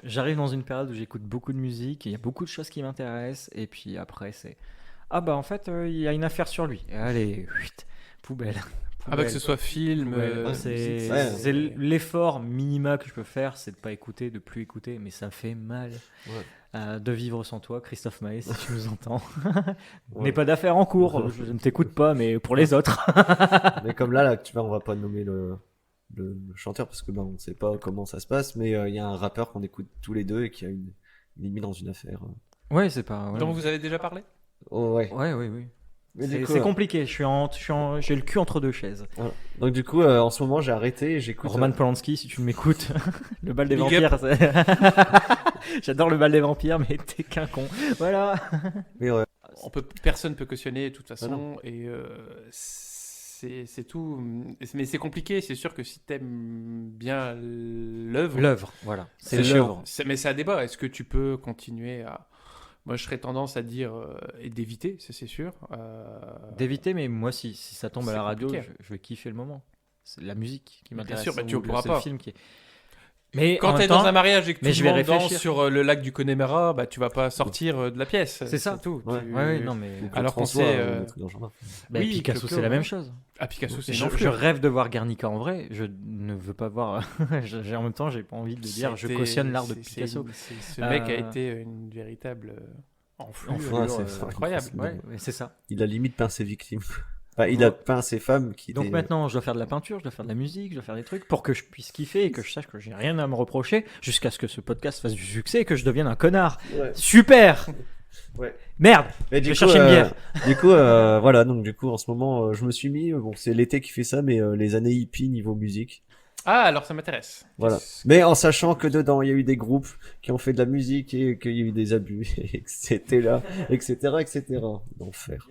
j'arrive dans une période où j'écoute beaucoup de musique, et il y a beaucoup de choses qui m'intéressent, et puis après, c'est. Ah, bah, en fait, il y a une affaire sur lui. Allez, poubelle. Ah bah que ce soit film, Poubelle. musique, C'est l'effort minima que je peux faire, c'est de pas écouter, de plus écouter, mais ça fait mal. Ouais. De vivre sans toi, Christophe Maé, si tu nous entends. Ouais. N'est pas d'affaire en cours, je ne t'écoute pas, mais pour les autres. Mais comme là, tu vois, on va pas nommer le chanteur parce que ben on sait pas comment ça se passe, mais il y a un rappeur qu'on écoute tous les deux et qui a il est mis dans une affaire. Ouais, c'est pas. Ouais, dont vous avez déjà parlé. Oh, ouais. oui. Mais du coup, C'est compliqué, j'ai le cul entre deux chaises. voilà. Donc du coup, en ce moment, j'ai arrêté et j'écoute. Roman Polanski, si tu m'écoutes, le bal des Big vampires. J'adore le bal des vampires, mais t'es qu'un con. Voilà. Mais ouais. Personne peut cautionner de toute Ah façon, et c'est tout. Mais c'est compliqué, c'est sûr que si t'aimes bien l'œuvre, L'œuvre, voilà. C'est chiant. l'œuvre. Mais c'est à débat. Est-ce que tu peux continuer à. Moi, je serais tendance à dire et d'éviter, ça, c'est sûr. D'éviter, mais moi, si ça tombe à C'est la radio, compliqué. je vais kiffer le moment. C'est la musique qui Bien m'intéresse. sûr, bah, tu ou pourras c'est pas. le film qui est. Mais en Quand même t'es temps, dans un mariage et que mais tout je le vais monde danse réfléchir. sur le lac du Connemara, bah tu vas pas sortir de la pièce. C'est ça. tout. Ouais. Ouais, non, mais. Claude Alors qu'on François, sait, le truc dans le genre. Bah, oui, Picasso, Claude, c'est la ouais. même chose. Ah, Picasso, c'est une Je enflure. rêve de voir Guernica en vrai. Je ne veux pas voir. En même temps, j'ai pas envie de dire je C'était- cautionne l'art de c'est- Picasso. Ce mec a été une véritable enflure. Ouais, c'est incroyable. c'est- Ouais, c'est ça. Il a limite peint ses victimes. Enfin, il a peint ses femmes qui Donc étaient- maintenant, je dois faire de la peinture, je dois faire de la musique, je dois faire des trucs pour que je puisse kiffer et que je sache que j'ai rien à me reprocher jusqu'à ce que ce podcast fasse du succès et que je devienne un connard. Ouais. Super. Ouais. Merde. Mais Je vais chercher une bière. Du coup, voilà. Donc du coup, en ce moment, je me suis mis. Bon, c'est l'été qui fait ça, mais les années hippies niveau musique. Ah, alors ça m'intéresse. Voilà. Mais en sachant que dedans, il y a eu des groupes qui ont fait de la musique et qu'il y a eu des abus, etc., etc. L'enfer.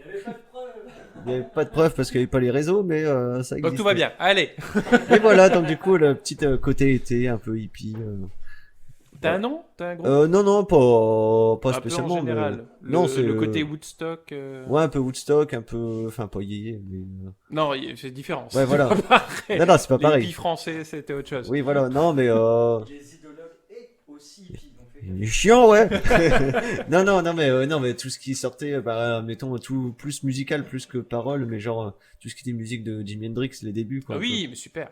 Il n'y avait pas de preuves parce qu'il n'y avait pas les réseaux, mais ça existe. Donc tout va bien. Allez. Et voilà, donc du coup, le petit côté été un peu hippie. T'as un nom? T'as un groupe? Non, pas Un peu spécialement. en général. mais- Non, c'est le côté Woodstock. Ouais, un peu Woodstock, un peu, enfin pas yéyé, mais. Non, c'est différent. Ouais, voilà. C'est pas pareil. Non, c'est pas Les pareil. hippies français, c'était autre chose. Oui, voilà, non, mais Les idologues et aussi il est chiant, ouais. non, mais tout ce qui sortait, bah, mettons tout plus musical plus que parole, mais genre tout ce qui était musique de Jimi Hendrix, les débuts, quoi. Ah oui, mais super.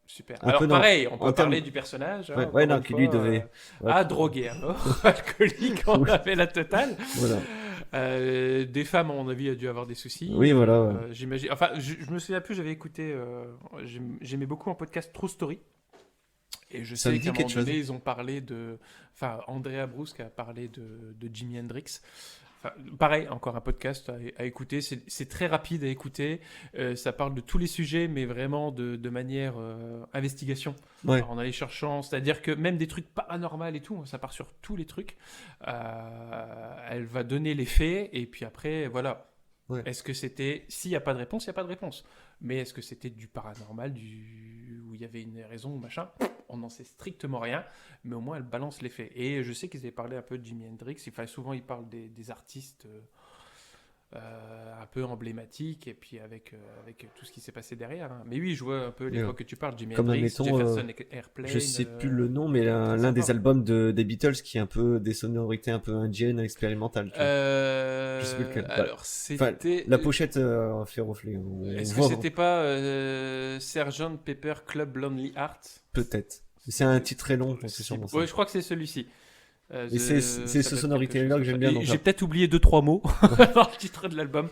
Super. Un Alors peu dans- pareil, on peut en parler termes- du personnage. Ouais, hein, non, encore qui une lui fois, devait. Ouais, drogué, alors, alcoolique, on Oui. avait la totale. Voilà. Des femmes, à mon avis, a dû avoir des soucis. Oui, voilà. Ouais. J'imagine. Enfin, je me souviens plus, j'avais écouté. J'aimais beaucoup un podcast True Story. Et je Ça me sais dit qu'à un moment quelque chose. donné, ils ont parlé de. Enfin, Andrea Brusque a parlé de Jimi Hendrix. Enfin, pareil, encore un podcast à écouter. C'est très rapide à écouter. Ça parle de tous les sujets, mais vraiment de manière investigation. Ouais. Alors, en allant cherchant, c'est-à-dire que même des trucs paranormaux et tout, ça part sur tous les trucs. Elle va donner les faits, et puis après, voilà. Ouais. Est-ce que c'était. S'il n'y a pas de réponse, il n'y a pas de réponse. Mais est-ce que c'était du paranormal, où il y avait une raison ou machin? On n'en sait strictement rien, mais au moins elle balance les faits. Et je sais qu'ils avaient parlé un peu de Jimi Hendrix. Souvent, ils parlent des artistes un peu emblématiques, et puis avec tout ce qui s'est passé derrière. Hein. Mais oui, je vois un peu l'époque que tu parles, Jimi Comme Hendrix, admettons, Jefferson Airplane. Je sais plus le nom, mais l'un sympa. des albums des Beatles qui est un peu des sonorités un peu indiennes, expérimentales. Tu vois. Je sais plus lequel. Alors, c'était. La pochette fait reflet. Est-ce que c'était pas Sgt Pepper Club Lonely Hearts? Peut-être. C'est un titre très long, c'est sûrement ça. Ouais, je crois que c'est celui-ci. Et c'est ce sonorité-là que j'aime bien. J'ai peut-être oublié 2-3 mots dans le titre de l'album.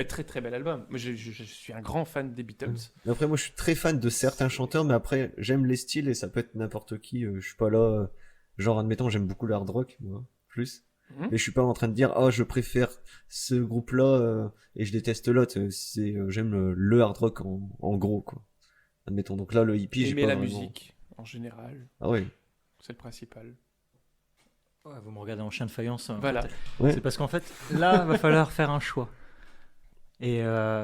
Très très bel album. Moi, je suis un grand fan des Beatles. Après, moi, je suis très fan de certains chanteurs, mais après, j'aime les styles et ça peut être n'importe qui. Je suis pas là. Genre, admettons, j'aime beaucoup le hard rock, moi, plus. Mais je suis pas en train de dire, oh, je préfère ce groupe-là et je déteste l'autre. J'aime le hard rock en gros, quoi. Admettons. Donc là, le hippie, j'ai Aimer pas la vraiment... musique en général. Ah ouais. C'est le principal. Ouais, vous me regardez en chien de faïence. Voilà. Ouais. C'est parce qu'en fait, là, va falloir faire un choix. Et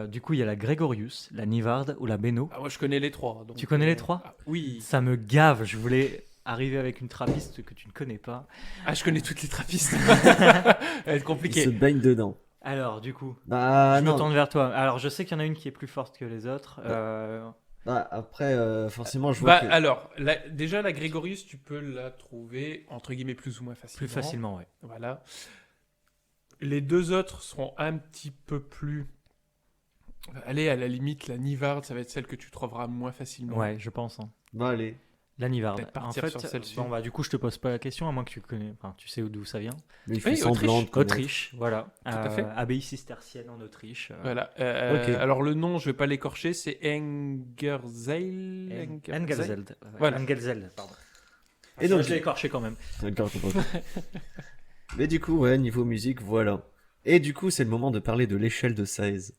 du coup, il y a la Gregorius, la Nivarde ou la Beno. Ah, moi, je connais les trois. Donc, Tu connais les trois? Oui. Ça me gave. Je voulais arriver avec une trappiste que tu ne connais pas. Ah, je connais toutes les trappistes. Ça va être Il compliqué. se baigne dedans. Alors, du coup, Bah, je me non. tourne vers toi. Alors, je sais qu'il y en a une qui est plus forte que les autres. Bah, après, forcément, je vois Bah, que... alors, déjà, la Grégorius, tu peux la trouver, entre guillemets, plus ou moins facilement. Plus facilement, ouais. Voilà. Les deux autres seront un petit peu plus... Allez, à la limite, la Nivarde, ça va être celle que tu trouveras moins facilement. Ouais, je pense. Hein. Bah, allez. La Nivarde. Peut-être En partir fait, sur celle-ci. bon, bah, du coup, je te pose pas la question, à moins que tu connais. Enfin, tu sais d'où ça vient. Mais il fait Oui, semblant de connaître. Autriche, voilà. à fait. Abbaye cistercienne en Autriche. Voilà. Ok. Alors, le nom, je vais pas l'écorcher, c'est Engerzell. Engelseld. Voilà. Engelseld, pardon. Et donc, je l'ai écorché quand même. D'accord, je comprends. Mais du coup, ouais, niveau musique, voilà. Et du coup, c'est le moment de parler de l'échelle de Saez.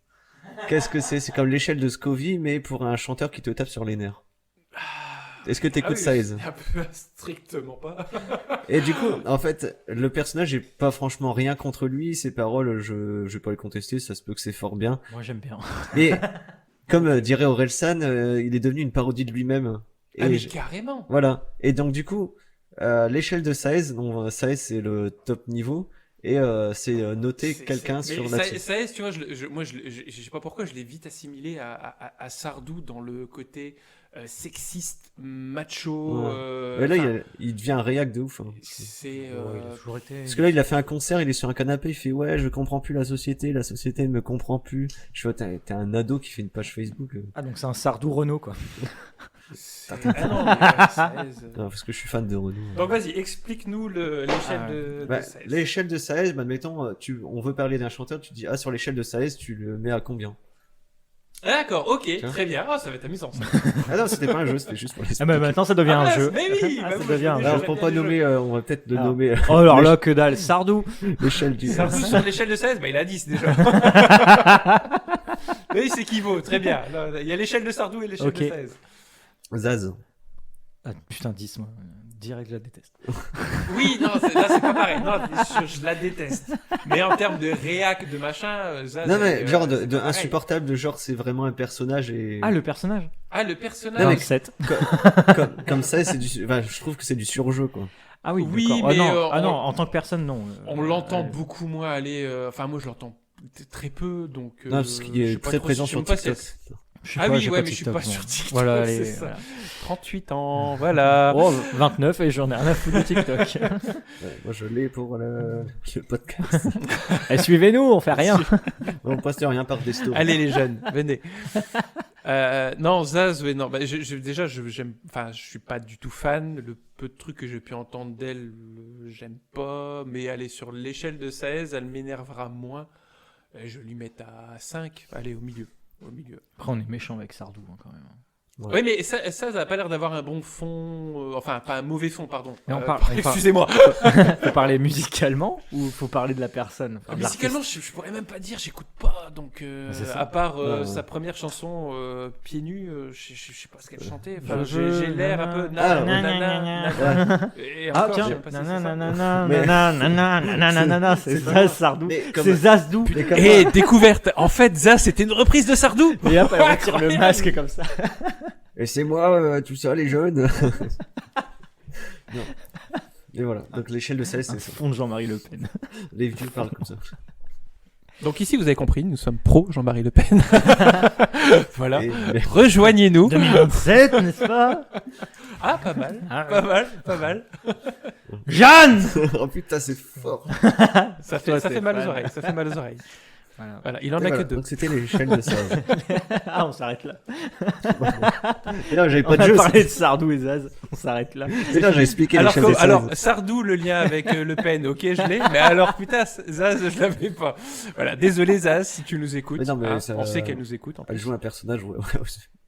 Qu'est-ce que c'est? C'est comme l'échelle de Scovie, mais pour un chanteur qui te tape sur les nerfs. Est-ce que t'écoutes Saez? Un peu strictement pas. Et du coup, en fait, le personnage, j'ai pas franchement rien contre lui. Ses paroles, je vais pas les contester, ça se peut que c'est fort bien. Moi, j'aime bien. Mais, comme dirait Orelsan, il est devenu une parodie de lui-même. Et Ah, mais carrément. voilà. Et donc, du coup, l'échelle de Saez, donc Saez, c'est le top niveau. Et c'est noter quelqu'un sur la Saez, tu vois, moi, je sais pas pourquoi, je l'ai vite assimilé à Sardou dans le côté sexiste, macho. Ouais. Mais là, il devient un réac de ouf. Hein. C'est. Ouais, il a toujours été. Parce que là, il a fait un concert, il est sur un canapé, il fait ouais, je comprends plus la société ne me comprend plus. Je vois, t'es un ado qui fait une page Facebook. Ah, donc c'est un Sardou Renault, quoi. Ah non, mais Saez, Non, parce que je suis fan de Renault. Donc vas-y, explique-nous l'échelle de Saez. L'échelle de Saez, bah, admettons, on veut parler d'un chanteur, tu dis, ah, sur l'échelle de Saez, tu le mets à combien? D'accord, ok, Tiens. très bien. Ah, ça va être amusant. Ça. Ah non, c'était pas un jeu, c'était juste pour les. Ah, bah maintenant, ça devient un jeu. Mais oui, Ah, bah ça oui, devient un je jeu. Alors, j'aime pour bien pas les jeux. nommer, on va peut-être le Ah. nommer Oh, alors là, que dalle. Sardou. l'échelle du. Sardou sur l'échelle de 16, bah il a 10 déjà. Oui, c'est qui vaut, très bien. Là, il y a l'échelle de Sardou et l'échelle Ok. de 16. Zaz. Ah, putain, 10, moi. Direct, je la déteste. Oui, non, là c'est pas pareil. Non, je la déteste. Mais en termes de réac, de machin, Zaz, Non, mais genre c'est de pas pareil. insupportable, de genre c'est vraiment un personnage et. Ah, le personnage. Ah, le personnage. Non, mais- 27. comme ça, c'est du. Enfin, je trouve que c'est du surjeu, quoi. Ah oui, Oui, d'accord. mais, Ah non, on- non, en tant que personne, non. On l'entend beaucoup moins aller. Enfin, moi je l'entends très peu, donc. Non, parce qu'il je est sais pas très trop présent si- je sais sur même pas si- TikTok. Je sais Ah pas, oui, j'ai ouais, pas mais je suis TikTok, pas moi. sur TikTok. Voilà, c'est allez, ça. voilà. 38 ans, voilà. Oh, 29 et j'en ai rien à foutre de TikTok. Ouais, moi, je l'ai pour le podcast. Eh, suivez-nous, on fait rien. On poste rien par des stories. Allez les jeunes, venez. Non, Zaz, ouais, non. Bah, déjà, j'aime. Enfin, je suis pas du tout fan. Le peu de trucs que j'ai pu entendre d'elle, j'aime pas, mais allez, sur l'échelle de Saez, elle m'énervera moins. Et je lui mets à 5, allez, au milieu. Après, on est méchant avec Sardou hein, quand même. Ouais. Oui, mais ça a pas l'air d'avoir un bon fond, enfin, pas un mauvais fond, pardon. Mais on excusez-moi. Faut parler musicalement ou faut parler de la personne de Musicalement, je pourrais même pas dire, j'écoute pas, donc C'est ça. à part Ouais. sa première chanson Pieds nus, je sais pas ce qu'elle chantait. Je Enfin, veux j'ai l'air un peu Ah, nanana. Et Ah encore, tiens, j'aime pas si c'est ça. nanana, c'est ça Sardou, Mais comme- c'est Zazdou. Mais comme- Et découverte, en fait, ça c'était une reprise de Sardou. Et hop, elle retire le masque comme ça. Et c'est moi, tout ça, les jeunes. Non. Et voilà. Donc l'échelle de Saez, Un c'est ça. fond de Jean-Marie Le Pen. Les vieux parlent comme ça. Donc ici, vous avez compris, nous sommes pro Jean-Marie Le Pen. Voilà. Et- Rejoignez-nous. 2027, n'est-ce pas? Ah, pas mal. Ah, Pas mal. Jeanne. Oh putain, c'est fort. Ça Toi, fait t'es mal aux fan. oreilles. Ça fait mal aux oreilles. Voilà. Voilà, il en Et a voilà. que 2. Donc c'était l'échelle de Saez. Ah, on s'arrête là. Et là, j'avais On pas de a jeu. parlé de Sardou et Zaz. On s'arrête là. Et là, j'ai expliqué Alors, l'échelle de Saez. alors, Sardou, le lien avec Le Pen, ok, je l'ai. Mais alors, putain, Zaz, je l'avais pas. Voilà, désolé Zaz, si tu nous écoutes. Mais non, mais hein, ça- on sait qu'elle nous écoute. En Elle plus. joue un personnage, ouais,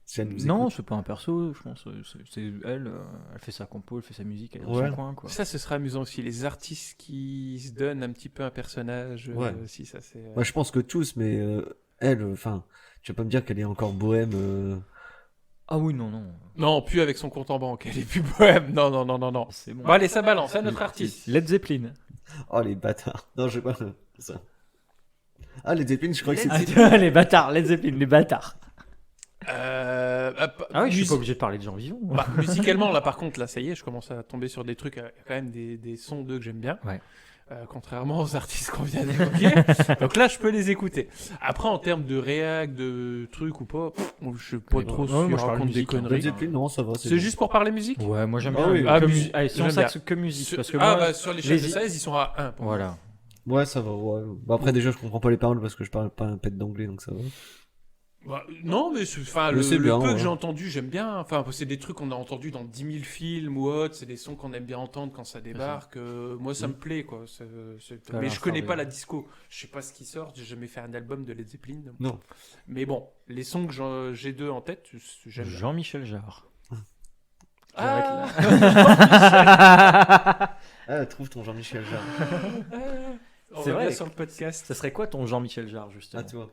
si elle nous Non, écoute. c'est pas un perso, je pense. C'est elle. Elle fait sa compo, elle fait sa musique, elle est dans Ouais. son coin, quoi. Ça, ce sera amusant aussi. Les artistes qui se donnent un petit peu un personnage. Ouais. Si ça, c'est. Moi, je pense que tous, mais elle, enfin, tu vas pas me dire qu'elle est encore bohème. Ah oui, non, non. Non, plus avec son compte en banque. Elle est plus bohème. Non. C'est bon. Bon, allez, ça balance, à notre artiste. Led Zeppelin. Oh, les bâtards. Non, je sais pas ça. Ah, les Zeppelin, je crois que Led c'était. Ah, les bâtards, Led Zeppelin, les bâtards. Ah oui, je suis pas obligé de parler de gens vivants. Bah, musicalement, là, par contre, là, ça y est, je commence à tomber sur des trucs, il y a quand même des sons d'eux que j'aime bien. Ouais. Contrairement aux artistes qu'on vient d'évoquer. Donc là, je peux les écouter. Après, en termes de réac, de trucs ou pas, je sais pas Ouais, trop ouais, si moi, ils je parle racontent des musique, hein. Les conneries. Zeppelin, non, ça va. C'est juste pour parler musique Ouais, moi j'aime Ah bien. oui. Ah, Allez, si on j'aime s'axe que musique, parce que Ah, moi, bah, sur l'échelle de les- 16, ils sont à 1. voilà. Ouais, ça va. Ouais. Bah, après, déjà, je comprends pas les paroles parce que je parle pas un pet d'anglais, donc ça va. Bah, non, mais enfin, Mais le c'est bien, peu ouais. que j'ai entendu, j'aime bien. Enfin, c'est des trucs qu'on a entendus dans 10 000 films ou autres. C'est des sons qu'on aime bien entendre quand ça débarque. Moi, ça me plaît, quoi. À Mais je connais l'instar pas de- la disco. Je sais pas ce qui sort. J'ai jamais fait un album de Led Zeppelin. Non. Mais bon, les sons que j'ai deux en tête, j'aime bien. Jean-Michel Jarre. Ah, Ah, trouve ton Jean-Michel Jarre. on C'est revient vrai. sur le podcast. Ça serait quoi ton Jean-Michel Jarre, justement? Ah, toi.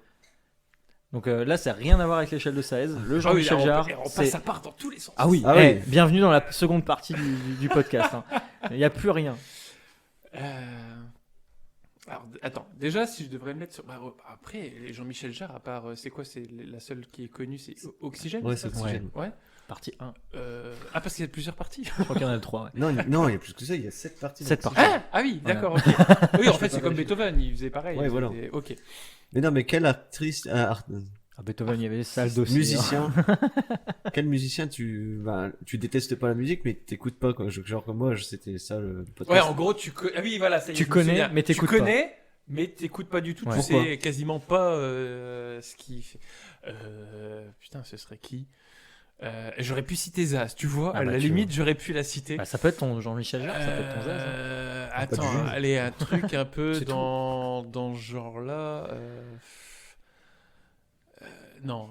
Donc là, ça n'a rien à voir avec l'échelle de Saez. Le Ah oui, Jean-Michel là, Jarre, on c'est... ça part dans tous les sens. Ah oui, Ah eh, oui. bienvenue dans la seconde partie du podcast. hein. Il n'y a plus rien. Alors, attends, déjà, si je devrais me mettre sur. Bah, après, les Jean-Michel Jarre, à part. C'est quoi? C'est la seule qui est connue, c'est Oxygène? Ouais, c'est ça Oxygène. Ouais. Partie 1. Ah, parce qu'il y a plusieurs parties. Je crois qu'il y en a 3. Ouais. Non, non, il y a plus que ça, il y a 7 parties. 7 donc. parties. Ah oui, Voilà. d'accord, ok. Oui, en fait, c'est comme Beethoven, il faisait pareil. Ouais, il voilà. faisait- Ok. Mais non, mais quelle actrice, À Beethoven, il y avait ça, le dossier. hein. musicien, quel musicien tu détestes pas la musique, mais t'écoutes pas, quoi. Genre comme moi, c'était ça le Ouais, podcast. en gros, ah oui, voilà, ça y est, Tu je me connais, souviens. mais t'écoutes Tu connais, mais t'écoutes pas du tout. Ouais. Tu Pourquoi sais quasiment pas ce qu'il fait. Putain, ce serait qui? J'aurais pu citer Zaz, tu vois. Ah à bah, la tu limite, j'aurais pu la citer. Bah, ça peut être ton Jean-Michel Jarre, ça peut être ton Zaz. hein. pas Attends, du jazz. allez, un truc un peu C'est dans ce genre-là. Non.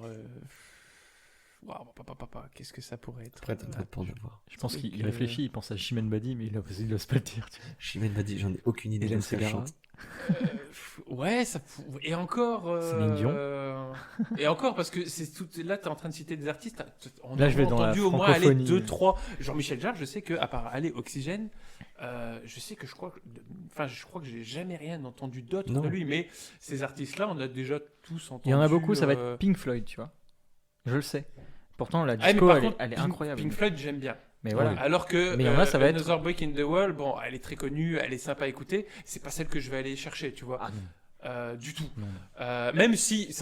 Waouh, qu'est-ce que ça pourrait être? Après, t'as peut-être pas en avoir. Je pense truc, qu'il réfléchit, il pense à Chimène Badi, mais il n'ose pas le dire. tu vois. Chimène m'a dit, j'en ai aucune idée de Hélène ce qu'elle Ségara. chante. Ouais, et encore. Céline Dion. Et encore, parce que c'est tout. Là, t'es en train de citer des artistes. On Là, a je vais dans la entendu au moins aller francophonie. 2-3. Jean-Michel Jarre, je sais que, à part aller Oxygène, je sais que je crois que j'ai jamais rien entendu d'autre Non. de lui. Mais ces artistes-là, on a déjà tous entendu. Il y en a beaucoup, ça va euh, être Pink Floyd, tu vois. Je le sais. Pourtant, la Ah, mais disco, par elle, contre, elle est Pink- incroyable. Pink Floyd, j'aime bien. Mais voilà. Alors que Mais il y en a, ça va être- Another Brick in the Wall, bon, elle est très connue, elle est sympa à écouter. C'est pas celle que je vais aller chercher, tu vois. Ah non, Du tout. non. Même si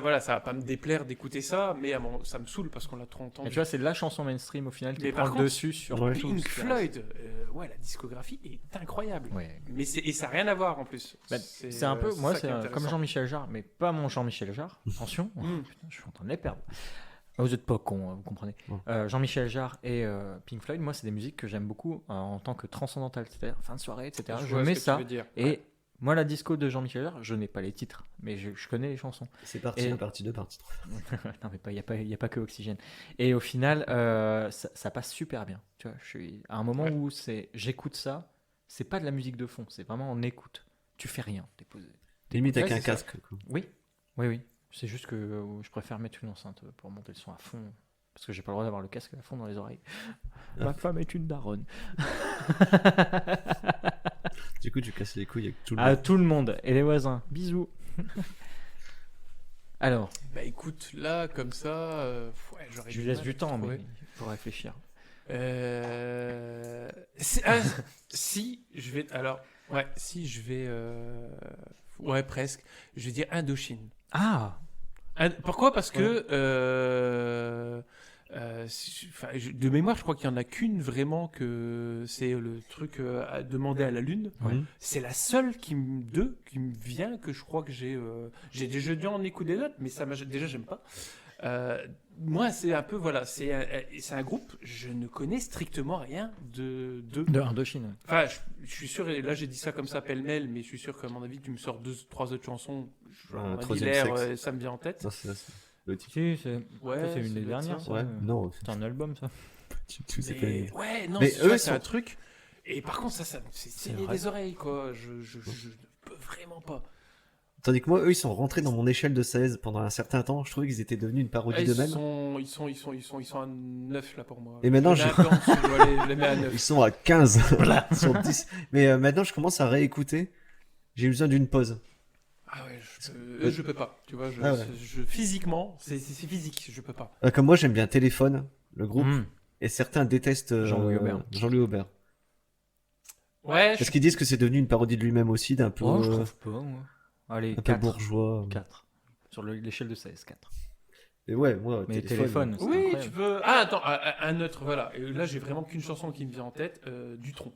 voilà, ça va pas me déplaire d'écouter ça, mais ça me saoule parce qu'on l'a trop Mais entendu. tu vois, c'est la chanson mainstream au final qui Mais prend par le contre, dessus sur ouais. tout. Pink ce qui Floyd, ouais, la discographie est incroyable. reste. Ouais. Mais et ça n'a rien à voir en plus. Bah, c'est un peu, moi, ça qui c'est est comme intéressant. Jean-Michel Jarre, mais pas mon Jean-Michel Jarre. Attention, Mm. putain, je suis en train de les perdre. Ah, vous êtes pas con, vous comprenez. Ouais. Jean-Michel Jarre et Pink Floyd, moi, c'est des musiques que j'aime beaucoup en tant que transcendantale, c'est-à-dire fin de soirée, etc. Je vois mets ce que tu ça. veux dire. Et Ouais. moi, la disco de Jean-Michel Jarre, je n'ai pas les titres, mais je connais les chansons. C'est parti Et- 1, partie 2, partie 3. Non, mais il n'y a pas que Oxygène. Et au final, ça passe super bien. Tu vois, je suis à un moment Ouais. où j'écoute ça, c'est pas de la musique de fond, c'est vraiment en écoute. Tu fais rien, t'es posé. Limite avec Ouais, un c'est ça. casque. Quoi. Oui, oui, oui. C'est juste que je préfère mettre une enceinte pour monter le son à fond. Parce que j'ai pas le droit d'avoir le casque à fond dans les oreilles. Ma femme est une daronne. Du coup, tu casses les couilles avec tout le À monde. tout le monde et les voisins. Bisous. Alors, Bah écoute, là, comme ça, ouais, j'aurais je lui du laisse mal du à temps, mais trouver. il faut réfléchir. Si, je vais. Alors, ouais, si, je vais. Ouais, presque. Je vais dire Indochine. Ah, Pourquoi? Parce que. De mémoire, je crois qu'il n'y en a qu'une vraiment que c'est le truc à demander à la Lune. Ouais. Mhm. C'est la seule qui me vient que je crois que j'ai déjà dû en écouter d'autres, mais déjà j'aime pas. Moi, c'est un peu voilà, c'est un groupe, je ne connais strictement rien de. de Indochine. Ouais. Enfin, je suis sûr, et là j'ai dit ça comme ça pêle-mêle, mais je suis sûr qu'à mon avis, tu me sors 2-3 autres chansons, Un genre troisième Hilaire, sexe. ça me vient en tête. Non, c'est ça, c'est le titre. Si, c'est Ouais, ça, c'est ça une des doit être dernières. ça. Ça. Ouais, non, C'est un album, ça. tout c'est Mais, pas. ouais, non, Mais c'est eux, ça, ils c'est sont- un truc. Et par contre, ça me fait saigner vrai. les oreilles, quoi. Je ne peux vraiment pas. Tandis que moi, eux, ils sont rentrés dans mon échelle de 16 pendant un certain temps. Je trouvais qu'ils étaient devenus une parodie Ils d'eux-mêmes. sont à 9 là pour moi. Et maintenant, je les je- mets un peu en dessous, je dois les mettre à 9. Ils sont à 15 sur 10. Mais maintenant, je commence à réécouter. J'ai besoin d'une pause. Ah ouais, je peux pas. Tu vois, Ah ouais. physiquement, c'est physique, je peux pas. Comme moi, j'aime bien Téléphone, le groupe. Mmh. Et certains détestent Jean-Louis Aubert. Jean-Louis Aubert. Ouais, Parce qu'ils disent que c'est devenu une parodie de lui-même aussi, d'un peu, Oh, je trouve pas, moi. Allez, un peu 4. bourgeois. 4. Sur l'échelle de 16, 4. Et ouais, moi, Mais téléphone, c'est oui, incroyable. tu peux. Ah, attends, un autre, voilà. Et là, j'ai vraiment qu'une chanson qui me vient en tête, Dutronc.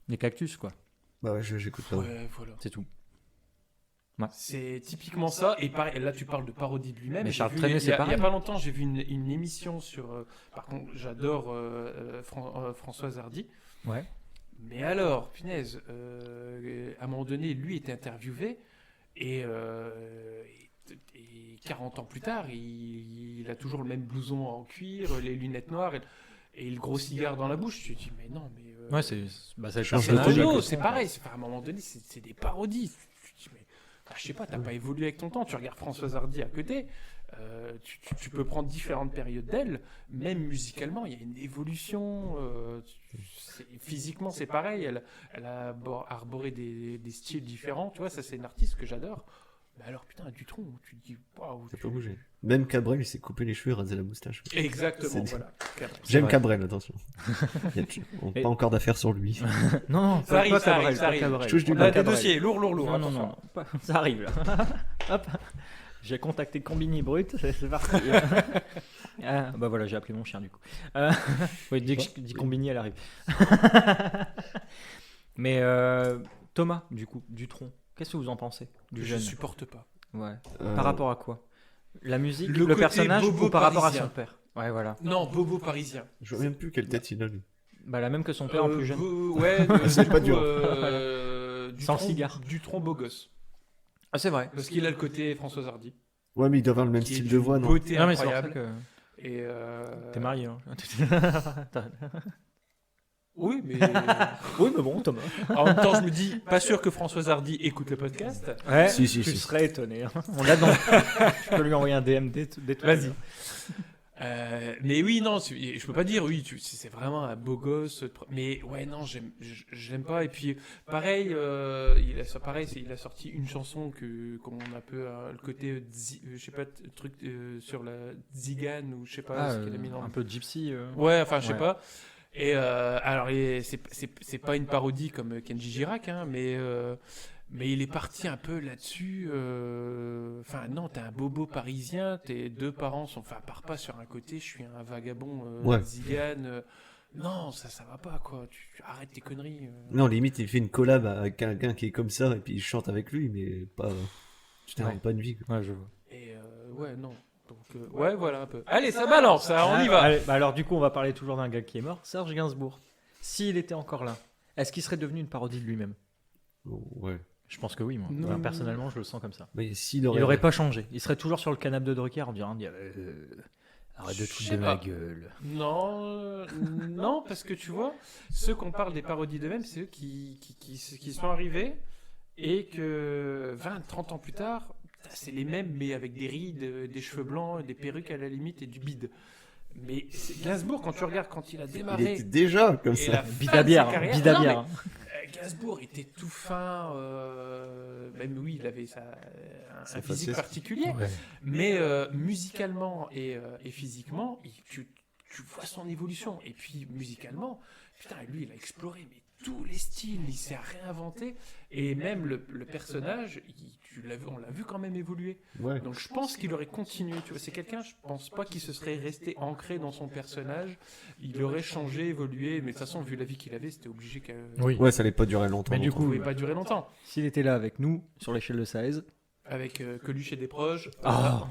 Les cactus, quoi. Bah ouais, j'écoute pas. Ouais, voilà. C'est tout. C'est typiquement ça. Et pareil, là, tu parles de parodie de lui-même. Mais J'ai Charles vu- Trenet, il y c'est a pareil. pas longtemps, j'ai vu une émission sur. Par contre, j'adore Françoise Hardy. Ouais. Mais alors, punaise, à un moment donné, lui était interviewé et 40 ans plus tard, il a toujours le même blouson en cuir, les lunettes noires et le gros cigare dans la bouche. Tu te dis, mais non, mais. Ouais, c'est le Change C'est le personnage. ton, Renaud, que- c'est pareil. À un moment donné, c'est des parodies. Tu te dis, mais je sais pas, t'as pas évolué avec ton temps. Tu regardes Françoise Hardy à côté. Tu peux prendre différentes périodes d'elle, même musicalement, il y a une évolution. Physiquement, c'est pareil. Elle a arboré des styles différents. Tu vois, ça, c'est une artiste que j'adore. Mais alors, putain, Dutronc, tu te dis, waouh. Ça peut bouger. Même Cabrel, il s'est coupé les cheveux et rasé la moustache. Exactement, C'est- voilà. Cabrel. J'aime vrai. Cabrel, attention. On n'a Et- pas encore d'affaires sur lui. Non, non, Ça arrive, pas ça Cabrel, arrive, ça pas arrive. Cabrel. Je touche du On bois. a des Cabrel. dossiers lourd. Non, non, attention. non, non. Ça arrive là. Hop. J'ai contacté Combini Brut, c'est parti. Ah, bah voilà, j'ai appelé mon chien du coup. Ouais, dès que je dis Combini, elle arrive. Mais Thomas, du coup, Dutronc, qu'est-ce que vous en pensez du Je jeune supporte pas. Ouais. Euh, Par rapport à quoi? La musique, le le, côté personnage bobo ou par rapport à parisien. son père? Ouais, voilà. Non, bobo parisien. Je vois même plus quelle tête il a, lui. Bah la même que son père en plus jeune. Ouais, C'est pas dur. Sans le cigare. Dutronc beau gosse. Ah c'est vrai. Parce qu'il a le côté Françoise Hardy. Ouais, mais il doit avoir le même Qui est style de d'une voix, non? beauté Non mais c'est pour ça incroyable. que Et t'es marié. Hein. Oui, mais Oui mais bon Thomas. en même temps, je me dis, pas sûr que Françoise Hardy écoute le podcast. Ouais, Si, si, tu si. serais étonné. Hein. On l'a dans. Je peux lui envoyer un DM dès tout. Vas-y. Mais oui, non, je peux pas dire, oui, c'est vraiment un beau gosse. Mais ouais, non, j'aime pas. Et puis, pareil, il a sorti une chanson qu'on a un peu le côté, je sais pas, truc sur la zigane ou je sais pas Ah, ce qu'il a mis dans un peu gypsy. Ouais, enfin, je sais Ouais. pas. Et alors, c'est pas une parodie comme Kenji Girac, hein, mais il est parti un peu là-dessus. Enfin, non, t'es un bobo parisien, tes deux parents sont. Enfin, pars pas sur un côté, je suis un vagabond Ouais. zigane. Non, ça va pas, quoi. Tu arrêtes tes conneries. Non, limite, il fait une collab avec quelqu'un qui est comme ça et puis il chante avec lui, mais pas. Tu t'inventes Ouais. pas une vie, quoi. Ouais je vois. Et ouais, non. Donc, ouais, voilà un peu. Allez, ça balance, hein, on y va. Allez, alors du coup, on va parler toujours d'un gars qui est mort, Serge Gainsbourg. S'il était encore là, est-ce qu'il serait devenu une parodie de lui-même? Ouais. Je pense que oui, moi. Non. Enfin, personnellement, je le sens comme ça. Mais s'il Il aurait. n'aurait pas changé. Il serait toujours sur le canapé de Drucker en disant arrête de Je te sais de ma pas. gueule. Non, parce que tu vois, ceux qu'on parle des parodies d'eux-mêmes, c'est eux qui sont arrivés et que 20, 30 ans plus tard, c'est les mêmes, mais avec des rides, des cheveux blancs, des perruques à la limite et du bide. Mais Gainsbourg, quand tu regardes, quand il a Il démarré. était déjà comme et ça. la fin de Bidabière, sa carrière- hein, bidabière. Non, mais, Gainsbourg était tout fin, même oui, il avait un Sa physique faciès. particulier, mais musicalement et physiquement, tu vois son évolution. Et puis musicalement, putain, lui, il a exploré mais tous les styles, il s'est réinventé, et même le personnage, on l'a vu quand même évoluer. Ouais. Donc je pense qu'il aurait continué. Tu vois, c'est quelqu'un, je pense pas qu'il se serait resté ancré dans son personnage. Il aurait changé, évolué, mais de toute façon, vu la vie qu'il avait, c'était obligé qu'elle Oui. Ouais, ça allait pas durer longtemps. Mais du ne coup, pouvait pas durer longtemps. S'il était là avec nous, sur l'échelle de 16. Avec Coluche et des proches. Ah.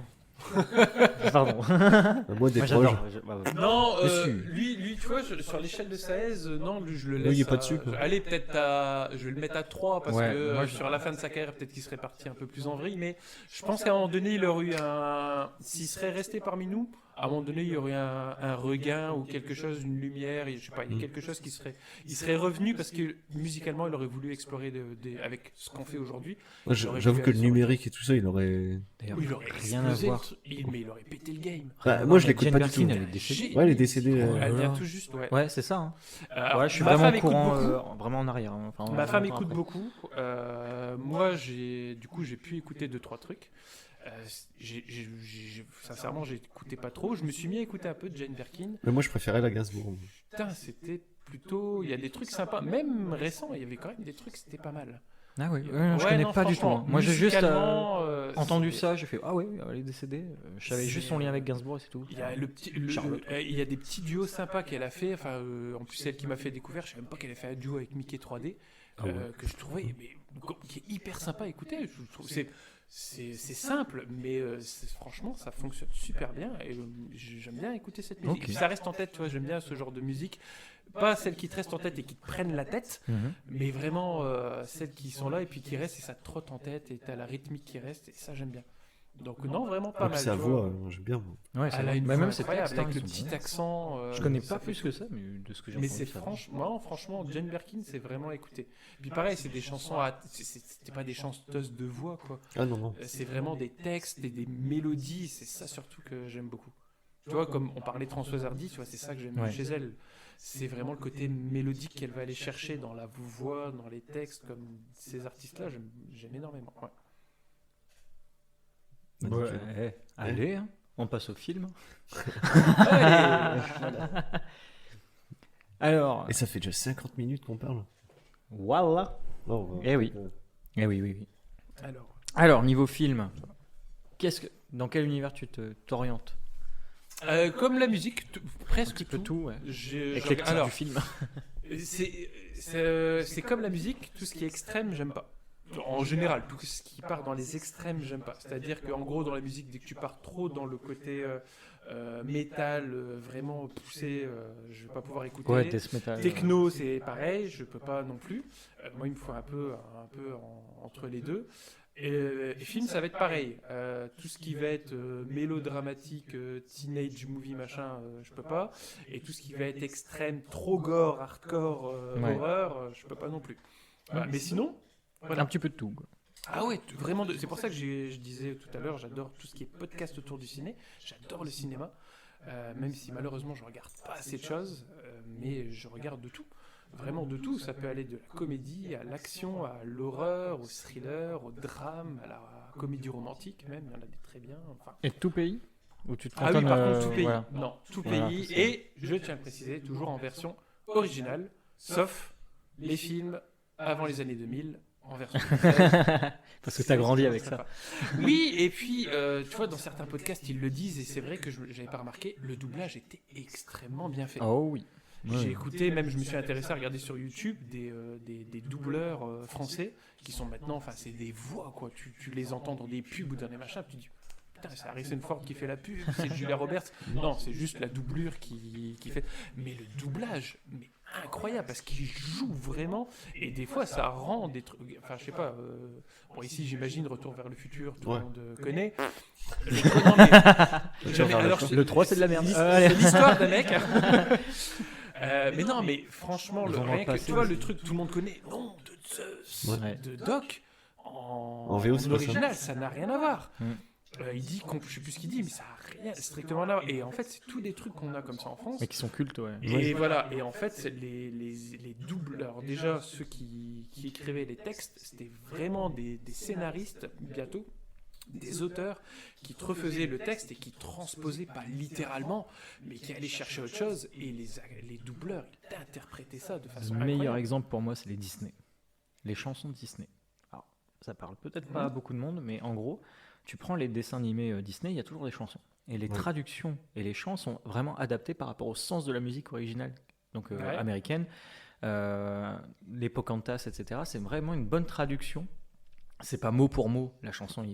Pardon. Moi, des Moi, proches. j'adore. Non, Dessus. lui, tu vois, sur l'échelle de 16, non, lui, je le Oui, laisse. il est pas dessus, quoi. Allez, peut-être je vais le mettre à 3 parce Ouais, que moi, sur la fin de sa carrière, peut-être qu'il serait parti un peu plus en vrille. Mais je pense qu'à un moment donné, il aurait eu s'il serait resté parmi nous, à un moment donné, il y aurait un regain ou quelque chose, une lumière, je sais pas, il y a quelque chose qui serait. Il serait revenu parce que musicalement, il aurait voulu explorer avec ce qu'on fait aujourd'hui. Moi, il aurait j'avoue voulu que le aller sur numérique et tout ça, il aurait. D'ailleurs, Oui, il aurait rien à explosé voir. le truc, mais il aurait pété le game. Bah, moi, je l'écoute Jane pas du tout. Birkin, elle est décédée. Ouais, elle est décédée. Elle vient voilà. tout juste, ouais. Ouais, c'est ça. Hein. Alors, Ouais, je suis ma vraiment femme au écoute courant, beaucoup. vraiment en arrière. Hein. Enfin, Ma femme longtemps écoute après. beaucoup. Moi, j'ai pu écouter 2-3 trucs. Sincèrement, j'écoutais pas trop. Je me suis mis à écouter un peu de Jane Birkin. Mais moi, je préférais la Gainsbourg. Putain, c'était plutôt. Il y a des trucs sympas. Même récents, il y avait quand même des trucs, c'était pas mal. Ah oui, je Ouais, connais non, pas du tout. franchement, Hein. Moi, j'ai juste musicalement, entendu c'est- ça, j'ai fait ah oui, elle est décédée. Je savais juste son lien avec Gainsbourg et c'est tout. Il y a Charlotte. il y a des petits duos sympas qu'elle a fait. Enfin, en plus, celle qui m'a fait découvrir, je savais même pas qu'elle avait fait un duo avec Mickey 3D. Ah ouais. Que je trouvais qui est hyper sympa à écouter. Je trouve c'est simple, mais franchement, ça fonctionne super bien et j'aime bien écouter cette musique. Ok. Et puis ça reste en tête, tu vois, j'aime bien ce genre de musique. Pas celles qui te restent en tête et qui te prennent la tête, mais vraiment celles qui sont là et puis qui restent et ça te trotte en tête et t'as la rythmique qui reste et ça j'aime bien. Donc non, vraiment pas Et puis mal. sa tu voix, vois. j'aime bien. Moi. Ouais, c'est Elle a vrai. une Mais voix même ses incroyable textes, hein, avec ils le sont petit bien. accent. Je connais ça pas fait- plus que ça, mais de ce que j'ai Mais entendu, c'est ça va. franchement, Jane Birkin, c'est vraiment à écouter. Puis pareil, c'est des chansons, c'était pas des chanteuses de voix, quoi. Ah non, non. C'est vraiment des textes et des mélodies, c'est ça surtout que j'aime beaucoup. Tu vois, comme on parlait de Françoise Hardy, tu vois, c'est ça que j'aime Ouais. chez elle. C'est vraiment le côté mélodique qu'elle va aller chercher dans la voix, dans les textes, comme ces artistes-là, j'aime énormément. Ouais. Ouais, allez, hein, on passe au film. Allez, Alors, Et ça fait déjà 50 minutes qu'on parle. voilà. Non, Eh oui. Eh oui, oui, oui. alors, Alors, niveau film, dans quel univers t'orientes? comme la musique, Un presque petit peu tout. tout, ouais. Je Éclectique alors, du film. c'est comme la musique, tout ce qui est extrême, j'aime pas. En général, tout ce qui part dans les extrêmes, j'aime pas. C'est-à-dire qu'en gros, dans la musique, dès que tu pars trop dans le côté métal, vraiment poussé, je vais pas pouvoir écouter. Ouais, death metal. Techno, c'est pareil, je peux pas non plus. Moi, il me faut un peu entre les deux. Et film, ça va être pareil. Tout ce qui va être mélodramatique, teenage movie, machin, je peux pas. Et tout ce qui va être extrême, trop gore, hardcore, Ouais. horreur, je peux pas non plus. Voilà. Mais sinon, voilà. Un petit peu de tout. quoi. Ah ouais, vraiment. C'est pour ça que je disais tout à l'heure, j'adore tout ce qui est podcast autour du ciné. J'adore le cinéma, même si malheureusement je regarde pas assez de choses, mais je regarde de tout. Vraiment de tout. Ça peut aller de la comédie à l'action, à l'horreur, au thriller, au drame, à la comédie romantique même. Il y en a des très bien. Enfin. Et tout pays? Ou tu te Ah oui, cantonnes, par contre, tout pays. voilà. Non, tout Voilà, pays. c'est ça. Et je tiens à le préciser, toujours en version originale, sauf les films avant les années 2000 en version française. Parce que t'as grandi avec ça. Oui, et puis, tu vois, dans certains podcasts, ils le disent, et c'est vrai que je n'avais pas remarqué, le doublage était extrêmement bien fait. Oh oui. J'ai écouté, même je me suis intéressé à regarder sur YouTube des doubleurs français qui sont maintenant, enfin, c'est des voix, quoi. Tu les entends dans des pubs ou dans des machins, tu te dis, putain, putain, c'est Harrison Ford qui fait la pub, c'est Julia Roberts. Non, c'est juste la doublure qui fait. Mais le doublage, mais incroyable, parce qu'il joue vraiment, et des fois ça rend des trucs. Enfin, je sais pas. Bon, ici, j'imagine Retour vers le futur, tout le monde connaît. Non, mais... Alors, le 3, c'est de la merde. C'est l'histoire d'un mec. Mais non, mais franchement, rien que, tu vois, le truc que tout le monde connaît, nom de Zeus, de Doc, en VO, c'est pas original, ça n'a rien à voir. Il dit, je sais plus ce qu'il dit, mais ça n'a rien strictement à voir. Et en fait, c'est tous des trucs qu'on a comme ça en France. Mais qui sont cultes, ouais. Et voilà, et en fait, les doubleurs, déjà, ceux qui écrivaient les textes, c'était vraiment des scénaristes, bientôt, des auteurs qui te refaisaient le texte et qui transposaient, pas littéralement, mais qui allaient chercher autre chose, et les doubleurs, ils interprétaient ça de façon Le incroyable. meilleur exemple pour moi, c'est les Disney. Les chansons de Disney. Alors, ça parle peut-être pas à beaucoup de monde, mais en gros, tu prends les dessins animés Disney, il y a toujours des chansons. Et les traductions et les chants sont vraiment adaptés par rapport au sens de la musique originale, donc américaine. Les Pocahontas, etc. C'est vraiment une bonne traduction. C'est pas mot pour mot la chanson,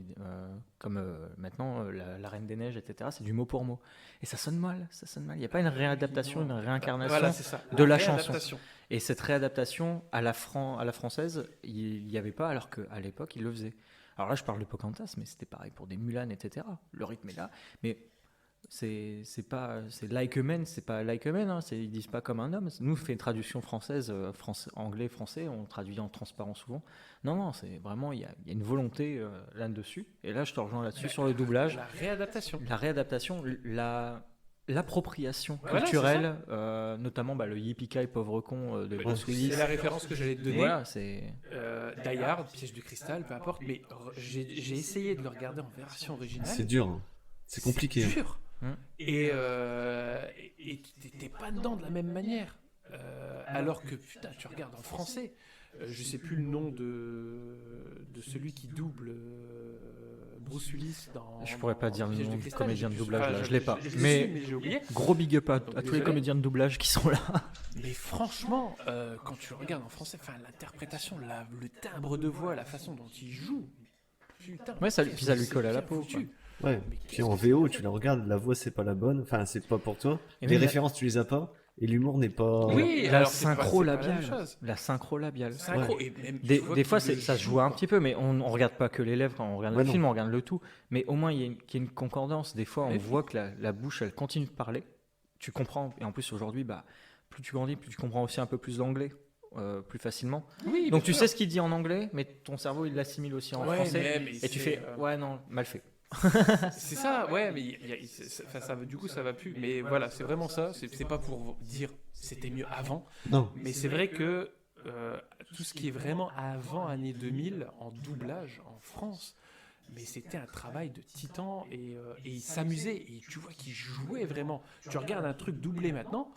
comme maintenant la Reine des Neiges, etc. C'est du mot pour mot. Et ça sonne mal, ça sonne mal. Il n'y a pas une réadaptation, une réincarnation de la chanson. Et cette réadaptation à la française, il n'y avait pas, alors qu'à l'époque, ils le faisaient. Alors là, je parle de Pocahontas, mais c'était pareil pour des Mulan, etc. Le rythme est là, mais c'est like a man, c'est pas like a man, hein, ils disent pas comme un homme. Nous, on fait une traduction française, anglais, français, on traduit en transparent souvent. Non, c'est vraiment, il y a une volonté là-dessus. Et là, je te rejoins là-dessus sur le doublage. La réadaptation, l'appropriation culturelle, notamment le Yippee-Ki-Yay, pauvre con de Bruce Willis. C'est la référence que j'allais te donner. Voilà, c'est Die Hard, Piège de cristal, peu importe, mais j'ai essayé de le regarder en version originale. C'est dur, hein. C'est compliqué. C'est dur. Et t'es pas dedans de la même manière. Alors que, putain, tu regardes en français. Je sais plus le nom de celui qui double Bruce Willis dans. Je pourrais pas dire le nom du comédien de doublage, là, je l'ai pas. Mais j'ai oublié. Gros big up à tous les comédiens de doublage qui sont là. Mais franchement, quand tu le regardes en français, l'interprétation, le timbre de voix, la façon dont il joue, putain. Ouais, ça lui colle à la peau. Ouais, puis en VO, tu la regardes, la voix c'est pas la bonne, enfin c'est pas pour toi. Les références tu les as pas, et l'humour n'est pas. Oui, la synchro labiale. La synchro labiale. Des fois ça se joue un petit peu, mais on regarde pas que les lèvres, quand on regarde le film, on regarde le tout. Mais au moins il y a une concordance. Des fois on voit que la bouche elle continue de parler. Tu comprends, et en plus aujourd'hui, plus tu grandis, plus tu comprends aussi un peu plus l'anglais. Plus facilement. Oui, donc tu sais ce qu'il dit en anglais, mais ton cerveau il l'assimile aussi en français. Et tu fais ouais non, mal fait. C'est ça, ouais, mais du coup ça va plus. Mais voilà, c'est vraiment ça. C'est pas pour dire c'était mieux avant. Non. Mais c'est vrai que tout ce qui est vraiment avant année 2000 en doublage en France, mais c'était un travail de titan et il s'amusait et tu vois qu'il jouait vraiment. Tu regardes un truc doublé maintenant.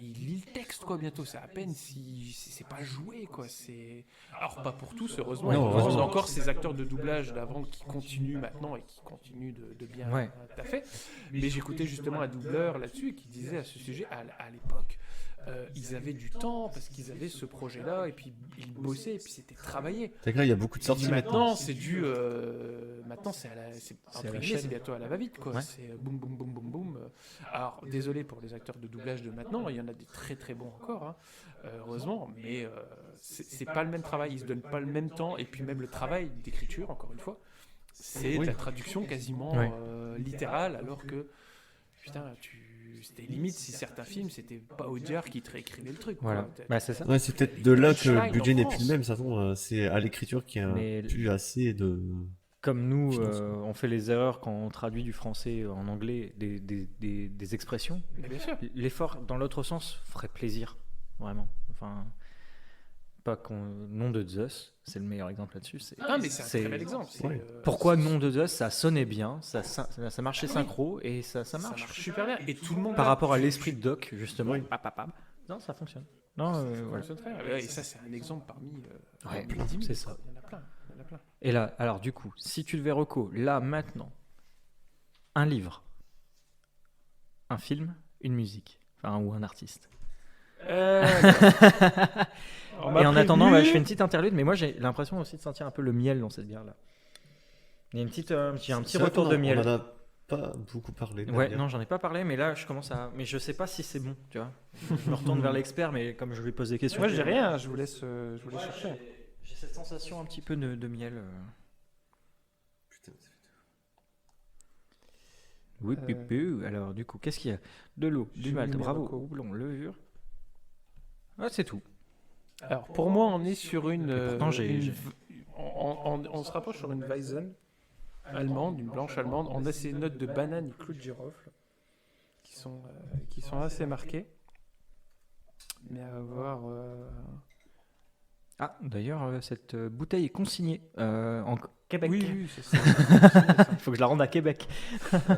Il lit le texte quoi bientôt, c'est à peine si c'est pas joué quoi, c'est alors pas pour tous heureusement, il y a encore ces acteurs de doublage d'avant qui continuent maintenant et qui continuent de bien tout à fait. Mais j'écoutais justement un doubleur là-dessus qui disait à ce sujet à l'époque ils avaient du temps parce qu'ils avaient ce projet-là et puis ils bossaient et puis c'était travaillé. C'est vrai, il y a beaucoup de sorties maintenant. C'est maintenant c'est imprimé, c'est bientôt à la va-vite quoi. Ouais. C'est boum boum boum boum boum. Alors désolé pour les acteurs de doublage de maintenant, il y en a des très très bons encore, hein, heureusement, mais c'est pas le même travail, ils se donnent pas le même temps et puis même le travail d'écriture encore une fois, c'est de la traduction quasiment littérale alors que putain c'était limite si certains films c'était pas Audiard qui te réécrivait le truc. Voilà, c'est ça. Ouais, c'est peut-être de là que le budget n'est plus le même. C'est à l'écriture qu'il y a plus assez de. Comme nous, on fait les erreurs quand on traduit du français en anglais des expressions. Mais bien sûr. L'effort dans l'autre sens ferait plaisir, vraiment. Enfin, pas nom de Zeus, c'est le meilleur exemple là-dessus. Mais c'est un très bel exemple. Pourquoi nom de Zeus, ça sonnait bien, ça marchait synchro et ça marche. Ça marche super bien. Et tout le monde par rapport à l'esprit de Doc, justement. Non, ça fonctionne. Non, voilà. Et ça, c'est un exemple parmi plus de 10 000. C'est ça. Il y en a plein. Et là, alors du coup, si tu devais reco, là, maintenant, un livre, un film, une musique, ou un artiste. Et en attendant, je fais une petite interlude, mais moi j'ai l'impression aussi de sentir un peu le miel dans cette bière-là. Il y a j'ai un petit C'est vrai retour qu'on de en- miel. On en a pas beaucoup parlé. de la Ouais, bière. non, j'en ai pas parlé, mais là, je commence à. Mais je sais pas si c'est bon, tu vois. Je me retourne vers l'expert, mais comme je lui pose des questions. Moi, je dis rien, je vous laisse chercher. J'ai cette sensation un petit peu de miel. Putain, Oui, alors, du coup, qu'est-ce qu'il y a? De l'eau, J'ai du malt, mis mes bravo, recos. houblon, levure. Ah, c'est tout. Alors, pour moi, on est sur une. pourtant, On se rapproche sur une Weizen allemande, une blanche allemande. On a ces notes de banane et clou de girofle qui sont assez marquées. Mais à voir. Ah, d'ailleurs, cette bouteille est consignée en Québec. Oui, oui, c'est ça. Il faut que je la rende à Québec.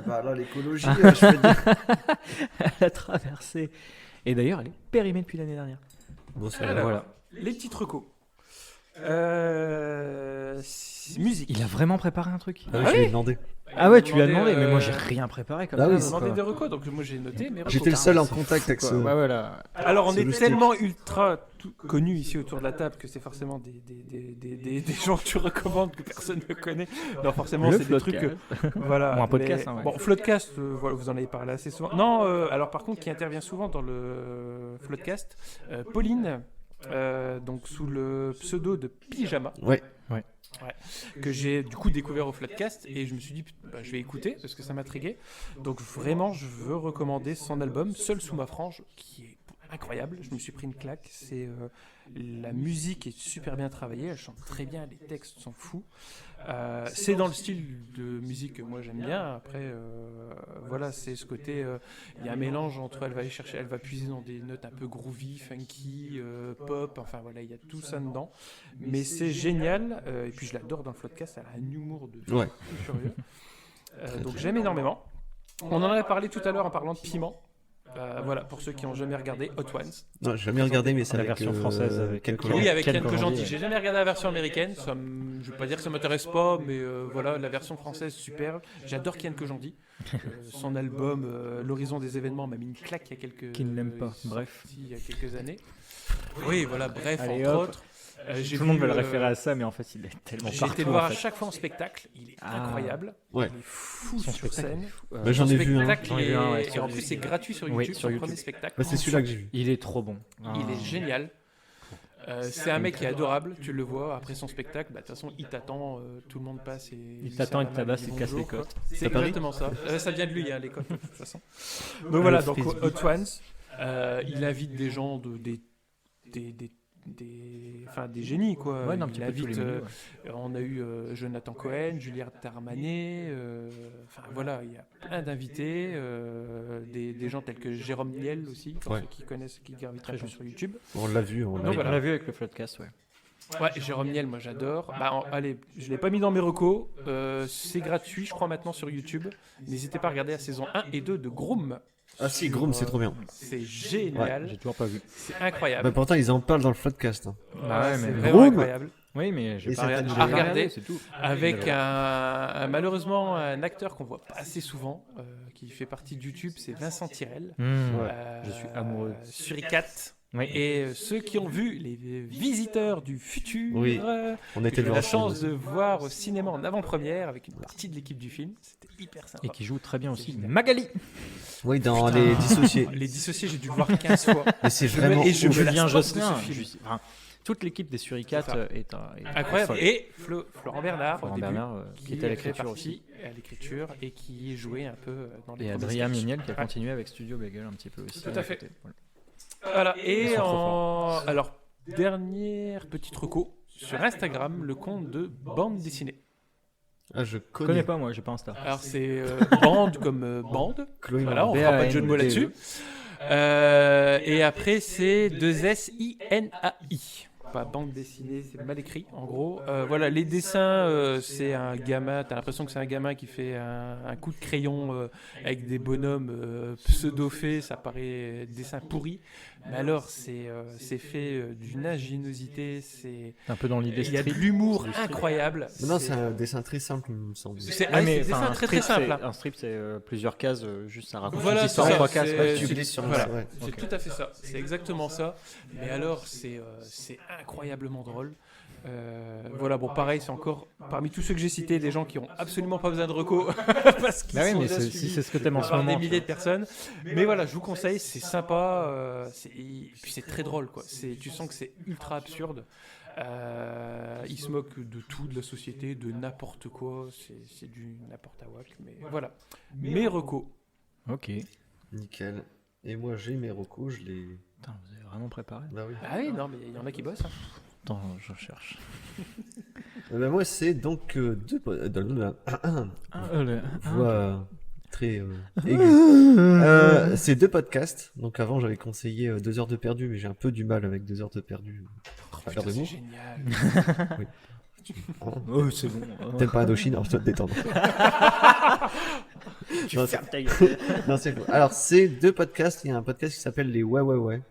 bah là, l'écologie, je peux dire. Elle a traversé. Et d'ailleurs, elle est périmée depuis l'année dernière. Bon, c'est Alors, Voilà. les petits recos. Musique. Il a vraiment préparé un truc. Ah oui, je lui ai demandé. Ah ouais, tu lui as demandé, demandé, mais moi j'ai rien préparé comme Ah oui, ça. J'ai quoi. demandé des recos, donc moi j'ai noté mes recos. J'étais le seul en c'est contact avec Quoi. ce. Ouais, voilà. Alors on C'est est le tellement ultra connus ici autour de la table que c'est forcément des gens que tu recommandes que personne ne connaît. Non, forcément Le c'est des trucs. Floodcast. Voilà. Ou un podcast, mais- hein, ouais. Bon, Floodcast, voilà, vous en avez parlé assez souvent. Non, alors par contre, qui intervient souvent dans le Floodcast, Pauline, donc sous le pseudo de Pyjama, Ouais. que j'ai du coup découvert au Floodcast et je me suis dit, bah, je vais écouter parce que ça m'intriguait. Donc vraiment, je veux recommander son album Seul sous ma frange, qui est incroyable. Je me suis pris une claque. C'est la musique est super bien travaillée, elle chante très bien, les textes sont fous. C'est dans le style de musique que moi j'aime bien. Après, voilà, c'est ce côté. Il y a un mélange entre elle va puiser dans des notes un peu groovy, funky, pop. Enfin voilà, il y a tout ça dedans. Mais c'est génial. Et puis je l'adore dans le Floodcast. Elle a un humour de fou Ouais. furieux. Donc j'aime énormément. On en avait parlé tout à l'heure en parlant de piment. Voilà, pour ceux qui n'ont jamais regardé Hot Ones. Non, j'ai jamais regardé, mais c'est La avec version française avec Ken Ken Colombo. Oui, avec Ken Ken Colombo, Kojandi. ouais. J'ai jamais regardé la version américaine. Je vais pas dire que ça m'intéresse pas, mais voilà, la version française, super. J'adore Ken Kojandi. Son album L'horizon des événements m'a mis une claque il y a quelques. Qui ne l'aime pas, sorti bref. Il y a quelques années. Oui, voilà, bref, Allez, entre hop. autres. Tout le monde veut le référer à ça, mais en fait, il est tellement J'ai partout. été le voir en à fait. chaque fois en spectacle. Il est Ah. incroyable. Ouais. Il est fou Son sur spectacle scène. est fou. Bah, j'en ai vu un. Spectacle J'en ai vu un, ouais, et sur en plus, c'est gratuit sur Oui, YouTube. sur Son YouTube. premier spectacle. Bah, c'est celui-là que j'ai vu. Il est trop bon. Il est génial. C'est un mec qui est adorable, tu le vois. Après son spectacle, bah, de toute façon, il t'attend, tout le monde passe. Et Il t'attend, il serre te la main, tabasse, dit il te casse les bonjour, quoi. côtes. C'est C'est à Paris exactement ça. Ça vient de lui, hein, les côtes, de toute façon. Donc voilà, donc frisbee. Hot Ones, il invite des gens, des génies, quoi. Ouais, non, un Il petit peu tous les invite, milieux. Ouais. on a eu Jonathan Cohen, Juliette Armanet, enfin voilà, il y a plein d'invités, des gens tels que Jérôme Niel aussi, pour Ouais. ceux qui connaissent, qui gravitent Très un peu gentil. sur YouTube. On l'a vu. On l'a Donc vu. voilà. On l'a vu avec le Floodcast, ouais. Ouais, Jérôme Niel, moi j'adore. Allez, je l'ai pas mis dans mes recos, c'est gratuit, je crois maintenant sur YouTube. N'hésitez pas à regarder la saison 1 et 2 de Groom. Ah si, Groom, c'est trop bien. C'est génial, J'ai toujours pas vu. c'est incroyable. Bah pourtant, ils en parlent dans le Floodcast. Hein. Bah ouais, c'est mais vraiment Groom. incroyable. Oui, mais j'ai Et pas ça regardé. t'a- j'ai à pas regarder. c'est tout. Avec malheureusement un acteur qu'on voit pas assez souvent, qui fait partie de YouTube, c'est Vincent Tirel. Mmh. Ouais. Je suis amoureux. Sur ICAT. Oui. Et ceux qui ont vu les visiteurs du futur, Oui. On j'ai était eu le la voir chance de voir au cinéma en avant-première avec une partie de l'équipe du film. C'était hyper sympa. Et qui joue très bien aussi. génial. Magali. Oui, dans Putain. Les Dissociés. Les dissociés, j'ai dû le voir 15 fois. Mais c'est Je me- vraiment. et je Ou me lasse Julien pas de Josselin. ce film. Enfin, toute l'équipe des Suricat C'est ça. est Incroyable. folle. Et Florent Bernard, Florent au début, Bernard, qui était à fait l'écriture partie aussi. à l'écriture et qui jouait un peu dans les Et premiers Adrien sketchs. Méniel qui a Ouais. continué avec Studio Bagel un petit peu aussi. Tout à fait. côté. Voilà. Voilà. Ils Et sont trop alors, dernière petite reco sur Instagram, le compte de Bande Dessinée. Ah, je Je connais connais pas, moi, j'ai pas Insta. Alors, c'est bande comme bande. Chloé Voilà, on Morin. fera pas de jeu de mots B-A-N-D-E. là-dessus. Et après, c'est 2SINAI. Pas bande dessinée, c'est mal écrit en gros. Voilà, les dessins, c'est un gamin, t'as l'impression que c'est un gamin qui fait un coup de crayon avec des bonhommes pseudo-faits, ça paraît dessin pourri. Mais alors, c'est fait d'une ingéniosité, Un peu dans l'idée il y a de strip. l'humour incroyable. Mais non, c'est un dessin très simple, il me semble. C'est Ouais, mais des enfin, dessins un très strip, très simples. c'est- Un strip, c'est plusieurs cases, juste ça raconte Voilà, une histoire c'est en ça, 3 cases. c'est- pas Tu dessus. utilises sur Voilà. ouais. C'est Ok. tout à fait ça, c'est exactement ça. Mais alors, c'est incroyablement drôle. Voilà, bon, pareil, c'est encore parmi tous ceux que j'ai cités des gens qui ont absolument pas besoin de reco parce qu'ils Bah oui, sont mais déjà si suivis c'est ce que t'aimes en ce par moment. des milliers de personnes. Mais voilà, je vous conseille, c'est sympa, et puis c'est très drôle, quoi. Tu sens que c'est ultra absurde. Ils se moquent de tout, de la société, de n'importe quoi. C'est du n'importe à wack. Mais voilà. Mes recos. Ok. Nickel. Et moi, j'ai mes recos, je les... Putain, vous avez vraiment préparé. Bah oui. Ah oui, non, mais il y en a qui bossent. Hein. Attends, je cherche. Bah moi, c'est donc voix très aiguë. C'est 2 podcasts. Donc avant, j'avais conseillé 2 heures de perdu, mais j'ai un peu du mal avec 2 heures de perdu. Putain, c'est Humour. génial. Oh, c'est bon. T'aimes pas Indochine? Alors, je dois te détendre. Tu Non, fermes ta gueule. Non, c'est faux. Alors, c'est 2 podcasts. Il y a un podcast qui s'appelle les Ouais Ouais Ouais.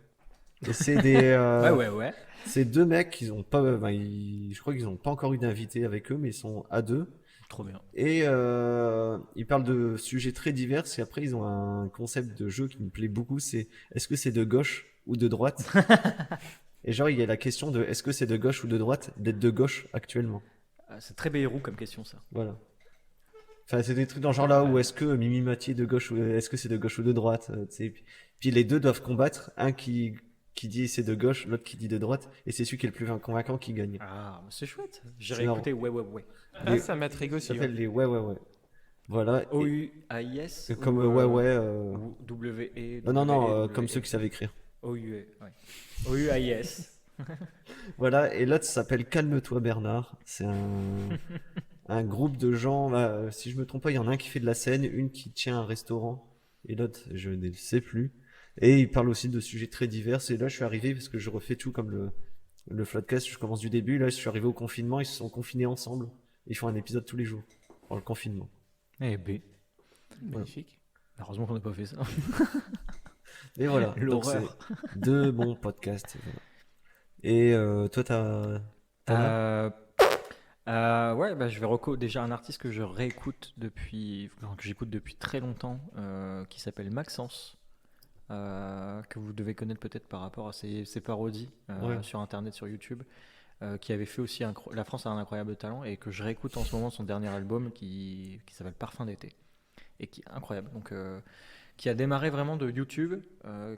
Et c'est des. Ouais. C'est 2 mecs, ils ont pas. Je crois qu'ils ont pas encore eu d'invité avec eux, mais ils sont à 2. Trop bien. Et ils parlent de sujets très divers. Et après, ils ont un concept de jeu qui me plaît beaucoup. C'est est-ce que c'est de gauche ou de droite? Et genre, il y a la question de est-ce que c'est de gauche ou de droite d'être de gauche actuellement? C'est très Bayrou comme question, ça. Voilà. Enfin, c'est des trucs dans ce genre-là où est-ce que Mimi Mathieu est de gauche ou est-ce que c'est de gauche ou de droite, tu sais. Puis les deux doivent combattre, un qui dit c'est de gauche, l'autre qui dit de droite, et c'est celui qui est le plus convaincant qui gagne. Ah, c'est chouette. C'est J'irai écouter ouais. Ah, ça m'intrigue Ça aussi. s'appelle les Ouais Ouais Ouais. Voilà. O-U-A-I-S Et comme ou, Ouais Ouais. ou W-E. Non, comme ceux qui savent écrire. O-U-A, ouais. O-U-A-I-S. Voilà, et l'autre s'appelle Calme-toi Bernard. C'est un groupe de gens, là, si je me trompe pas, il y en a un qui fait de la scène, une qui tient un restaurant, et l'autre, je ne sais plus. Et ils parlent aussi de sujets très divers. Et là, je suis arrivé parce que je refais tout comme le Floodcast, je commence du début. Là, je suis arrivé au confinement, ils se sont confinés ensemble. Ils font un épisode tous les jours, pendant le confinement. Eh B. Magnifique. Heureusement qu'on n'a pas fait ça. Et voilà, donc L'horreur. c'est 2 bons podcasts. Et toi, t'as Ouais, bah, je vais déjà un artiste que je réécoute que j'écoute depuis très longtemps, qui s'appelle Maxence, que vous devez connaître peut-être par rapport à ses parodies sur internet, sur YouTube, qui avait fait aussi La France a un incroyable talent, et que je réécoute en ce moment son dernier album qui s'appelle Parfum d'été, et qui est incroyable. Donc qui a démarré vraiment de YouTube,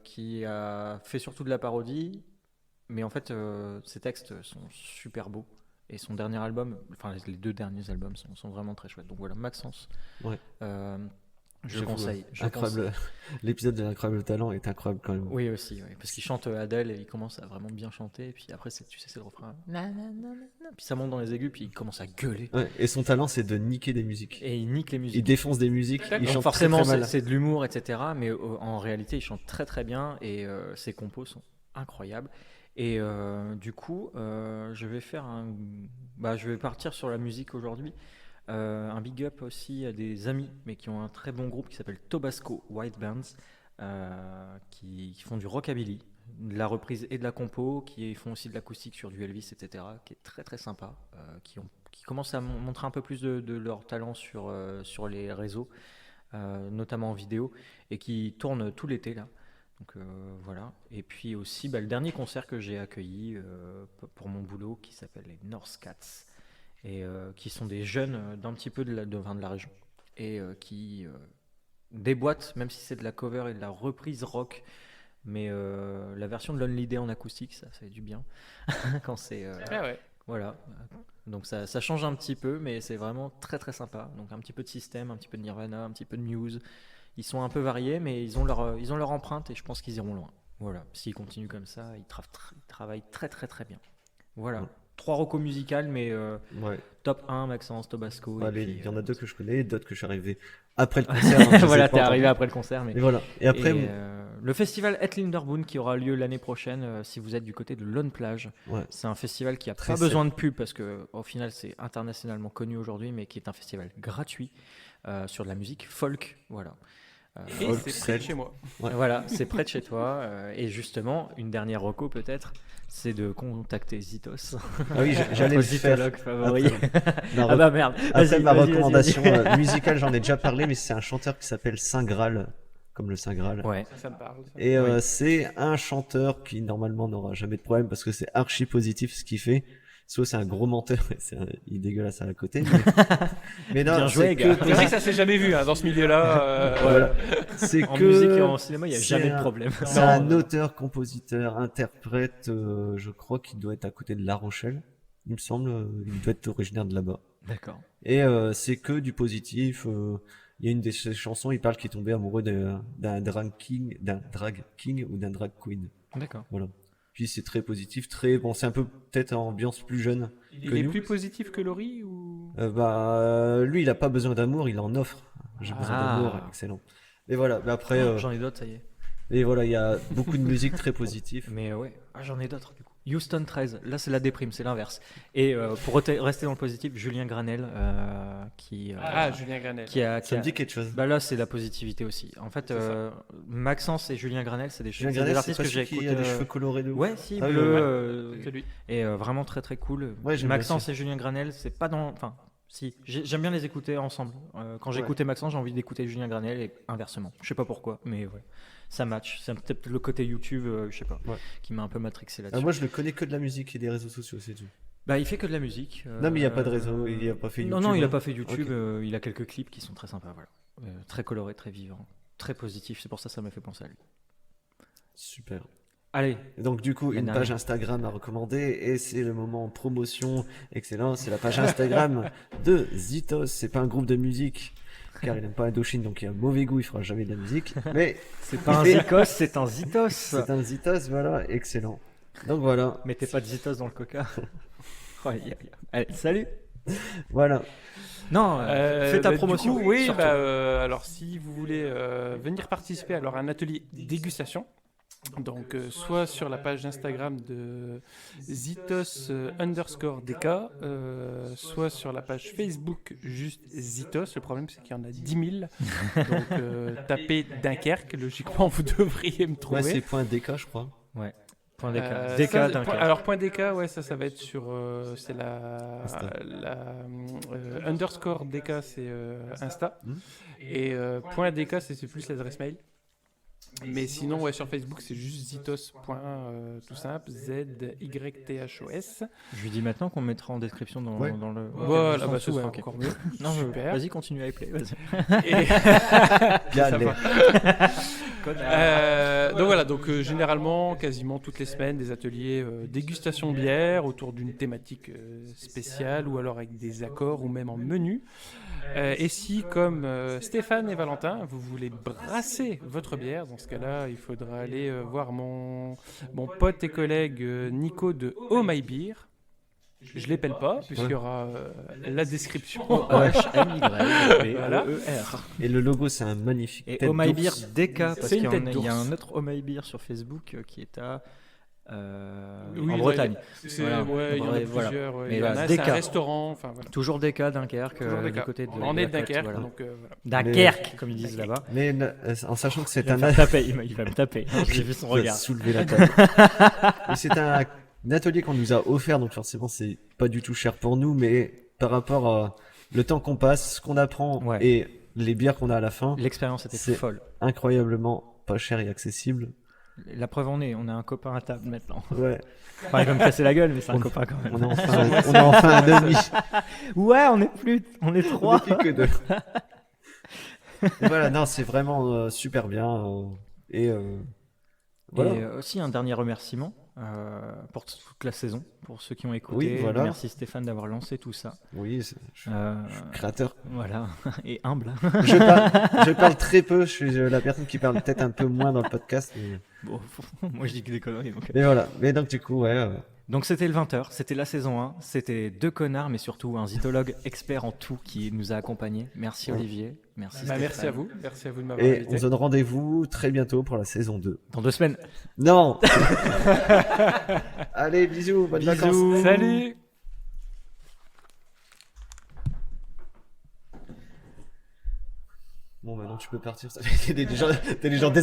qui a fait surtout de la parodie, mais en fait ses textes sont super beaux. Et son dernier album, enfin les 2 derniers albums sont vraiment très chouettes. Donc voilà, Maxence. Ouais. Je conseille. Incroyable. L'épisode de l'Incroyable Talent est incroyable quand même. Oui aussi, oui, parce qu'il chante Adele et il commence à vraiment bien chanter. Et puis après, tu sais, c'est le refrain. Puis ça monte dans les aigus, puis il commence à gueuler. Ouais, et son talent, c'est de niquer des musiques. Et il nique les musiques. Il défonce des musiques, il Donc chante forcément, très, très mal. c'est de l'humour, etc. Mais en réalité, il chante très très bien et ses compos sont incroyables. Et du coup, je vais partir sur la musique aujourd'hui. Un big up aussi à des amis, mais qui ont un très bon groupe qui s'appelle Tobasco White Bands, qui font du rockabilly, de la reprise et de la compo, qui font aussi de l'acoustique sur du Elvis, etc., qui est très très sympa, qui commencent à montrer un peu plus de leur talent sur les réseaux, notamment en vidéo, et qui tournent tout l'été là. Donc voilà. Et puis aussi le dernier concert que j'ai accueilli pour mon boulot, qui s'appelle les North Cats, et qui sont des jeunes d'un petit peu de la région, et qui déboîtent, même si c'est de la cover et de la reprise rock, mais la version de Lonely Day en acoustique, ça fait du bien quand c'est voilà. Donc ça change un petit peu, mais c'est vraiment très très sympa. Donc un petit peu de System, un petit peu de Nirvana, un petit peu de Muse. Ils sont un peu variés, mais ils ont leur empreinte, et je pense qu'ils iront loin. Voilà, s'ils continuent comme ça, ils travaillent très très très bien. Voilà, 3 recos musicales, mais top 1, Maxence, Tobasco. Ouais, et puis, il y en a 2 que je connais, d'autres que je suis arrivé après le concert. Donc je voilà, sais pas t'es arrivé encore. après le concert. Mais... Et voilà. Et après, le festival Het Linderboon qui aura lieu l'année prochaine, si vous êtes du côté de Lone Plage. C'est un festival qui n'a pas besoin de pub, parce qu'au final c'est internationalement connu aujourd'hui, mais qui est un festival gratuit sur de la musique folk. Voilà. Et c'est près de chez moi. Voilà, c'est près de chez toi. Et justement, une dernière reco peut-être, c'est de contacter Zitos. Ah oui, j'allais le faire. Favori. Ah bah merde. Après ma recommandation musicale, j'en ai déjà parlé, mais c'est un chanteur qui s'appelle Saint Graal, comme le Saint Graal. Ouais. Ça me parle. Et c'est un chanteur qui normalement n'aura jamais de problème parce que c'est archi positif ce qu'il fait. soit c'est un gros menteur, et il est dégueulasse à côté. Mais non, Bien joué, c'est gars. C'est vrai que ça s'est jamais vu dans ce milieu-là. voilà. C'est En que musique et en cinéma, il n'y a c'est jamais de un- problème. C'est un auteur, compositeur, interprète. Je crois qu'il doit être à côté de La Rochelle. Il me semble, il doit être originaire de là-bas. D'accord. Et c'est que du positif. Il y a une de ses chansons, il parle qu'il est tombé amoureux d'un drag king ou d'un drag queen. D'accord. Voilà. Puis c'est très positif, très bon. C'est un peu peut-être en ambiance plus jeune. Il que est nous. plus positif que Laurie ou... Lui, il a pas besoin d'amour, il en offre. J'ai besoin Ah. d'amour, excellent. Et voilà. Mais après, J'en ai d'autres, ça y est. et voilà, il y a beaucoup de musique très positive. Mais ouais, j'en ai d'autres du coup. Houston 13, là c'est la déprime, c'est l'inverse. Et pour rester dans le positif, Julien Granel qui Julien Granel. Ça me dit quelque chose. Bah là c'est la positivité aussi. En fait, C'est ça. Maxence et Julien Granel, c'est des Julien des Granel, c'est artistes pas que j'ai celui qui écouté. a des cheveux colorés de ouf. Ouais, si, Ah oui, bleu. ouais. C'est lui. Et vraiment très très cool. Ouais, j'aime bien Maxence et Julien Granel, c'est pas dans. Enfin, si, j'aime bien les écouter ensemble. Quand Ouais. j'écoutais Maxence, j'ai envie d'écouter Julien Granel et inversement. Je sais pas pourquoi, mais ouais, ça match. C'est peut-être le côté YouTube, je sais pas, Ouais. qui m'a un peu matrixé Ah, là-dessus. moi, je le connais que de la musique et des réseaux sociaux, c'est tout. Bah, il fait que de la musique. Non, mais il y a pas de réseau, il a pas fait Non, YouTube, non, il a hein. pas fait YouTube. Ok. Il a quelques clips qui sont très sympas, voilà. Très colorés, très vivants, très positifs. C'est pour ça que ça m'a fait penser à lui. Super. Allez, Et donc, du coup, La une dernière. page Instagram à recommander et c'est le moment promotion excellent. C'est la page Instagram de Zitos. C'est pas un groupe de musique car il n'aime pas Indochine, donc il a un mauvais goût, il fera jamais de la musique. Mais c'est pas un Zikos, c'est un Zitos. c'est un Zitos, voilà, excellent. Donc voilà, Mettez pas de Zitos dans le coca. Ouais, allez, salut. voilà. Non, fais ta Du promotion. coup, oui, surtout. alors si vous voulez venir participer alors, à un atelier dégustation, donc soit sur la page Instagram de Zitos_DK, soit sur la page Facebook juste Zitos. Le problème c'est qu'il y en a 10 000. Donc tapez Dunkerque, logiquement vous devriez me Ouais, Ah trouver. c'est point DK, je crois. Point DK. Ça, DK Dunkerque. alors point DK, ouais, ça va être sur c'est la Insta. underscore DK, c'est Insta, et point DK c'est plus l'adresse mail. Mais sinon, ouais, sur Facebook, c'est juste Zitos. Tout simple, ZYTHOS. Je lui dis maintenant qu'on mettra en description dans, Ouais. dans le. Voilà, en bah, dessous, ce ouais, sera ok. encore mieux. Non, Super. Vas-y, continue à play. Vas-y. Et- Bien, Ça allez. va. Donc voilà, donc généralement, quasiment toutes les semaines, des ateliers dégustation bière autour d'une thématique spéciale ou alors avec des accords ou même en menu. Et si, comme Stéphane et Valentin, vous voulez brasser votre bière, dans ce cas-là, il faudra aller voir mon pote et collègue Nico de Oh My Beer. Je l'épelle pas, puisqu'il y aura la description. O-H-M-Y-B-E-E-R. Et le logo, c'est un magnifique Et tête Oh My Beer d'ours. DK, parce C'est une qu'il y, tête il y a d'ours. un autre Oh My Beer sur Facebook qui est à. Oui, en là, Bretagne. C'est, Voilà. ouais, il y en a Voilà. plusieurs. ouais. Mais Il y en voilà, a, c'est DK. un restaurant. Enfin, voilà. Toujours DK Dunkerque, Toujours du DK. côté de. On est de la côte, Dunkerque, voilà. donc voilà. Dunkerque, comme ils disent là-bas. Mais en sachant que c'est Il va un me taper, il va me taper. J'ai vu son Il va regard. soulever la table. Mais c'est un atelier qu'on nous a offert, donc forcément c'est pas du tout cher pour nous, mais par rapport à le temps qu'on passe, ce qu'on apprend Ouais. et les bières qu'on a à la fin, L'expérience était C'est- folle. incroyablement pas cher et accessible. La preuve en est, on a un copain à table maintenant. Ouais, Enfin, il va me casser la gueule, mais c'est un copain quand même. on a enfin un demi. Ouais, on est On trois. est plus que deux. Et voilà, non, c'est vraiment super bien. Et voilà. Et aussi un dernier remerciement pour toute la saison, pour ceux qui ont écouté. Oui, voilà. Merci Stéphane d'avoir lancé tout ça. Oui, je suis Euh, créateur. voilà, et humble. Je parle très peu, je suis la personne qui parle peut-être un peu moins dans le podcast. Bon, moi je dis que des conneries. Donc, Mais voilà, mais donc du coup, ouais. Donc c'était le 20h, c'était la saison 1, c'était deux connards, mais surtout un zytologue expert en tout qui nous a accompagnés. Merci Ouais. Olivier, merci Bah, Stéphane. merci à vous de m'avoir Et invité. on se donne rendez-vous très bientôt pour la saison 2. Dans 2 semaines. Non. Allez, bisous, bonnes Bisous. vacances. Salut. Bon, maintenant tu peux partir. T'es des gens désagréables.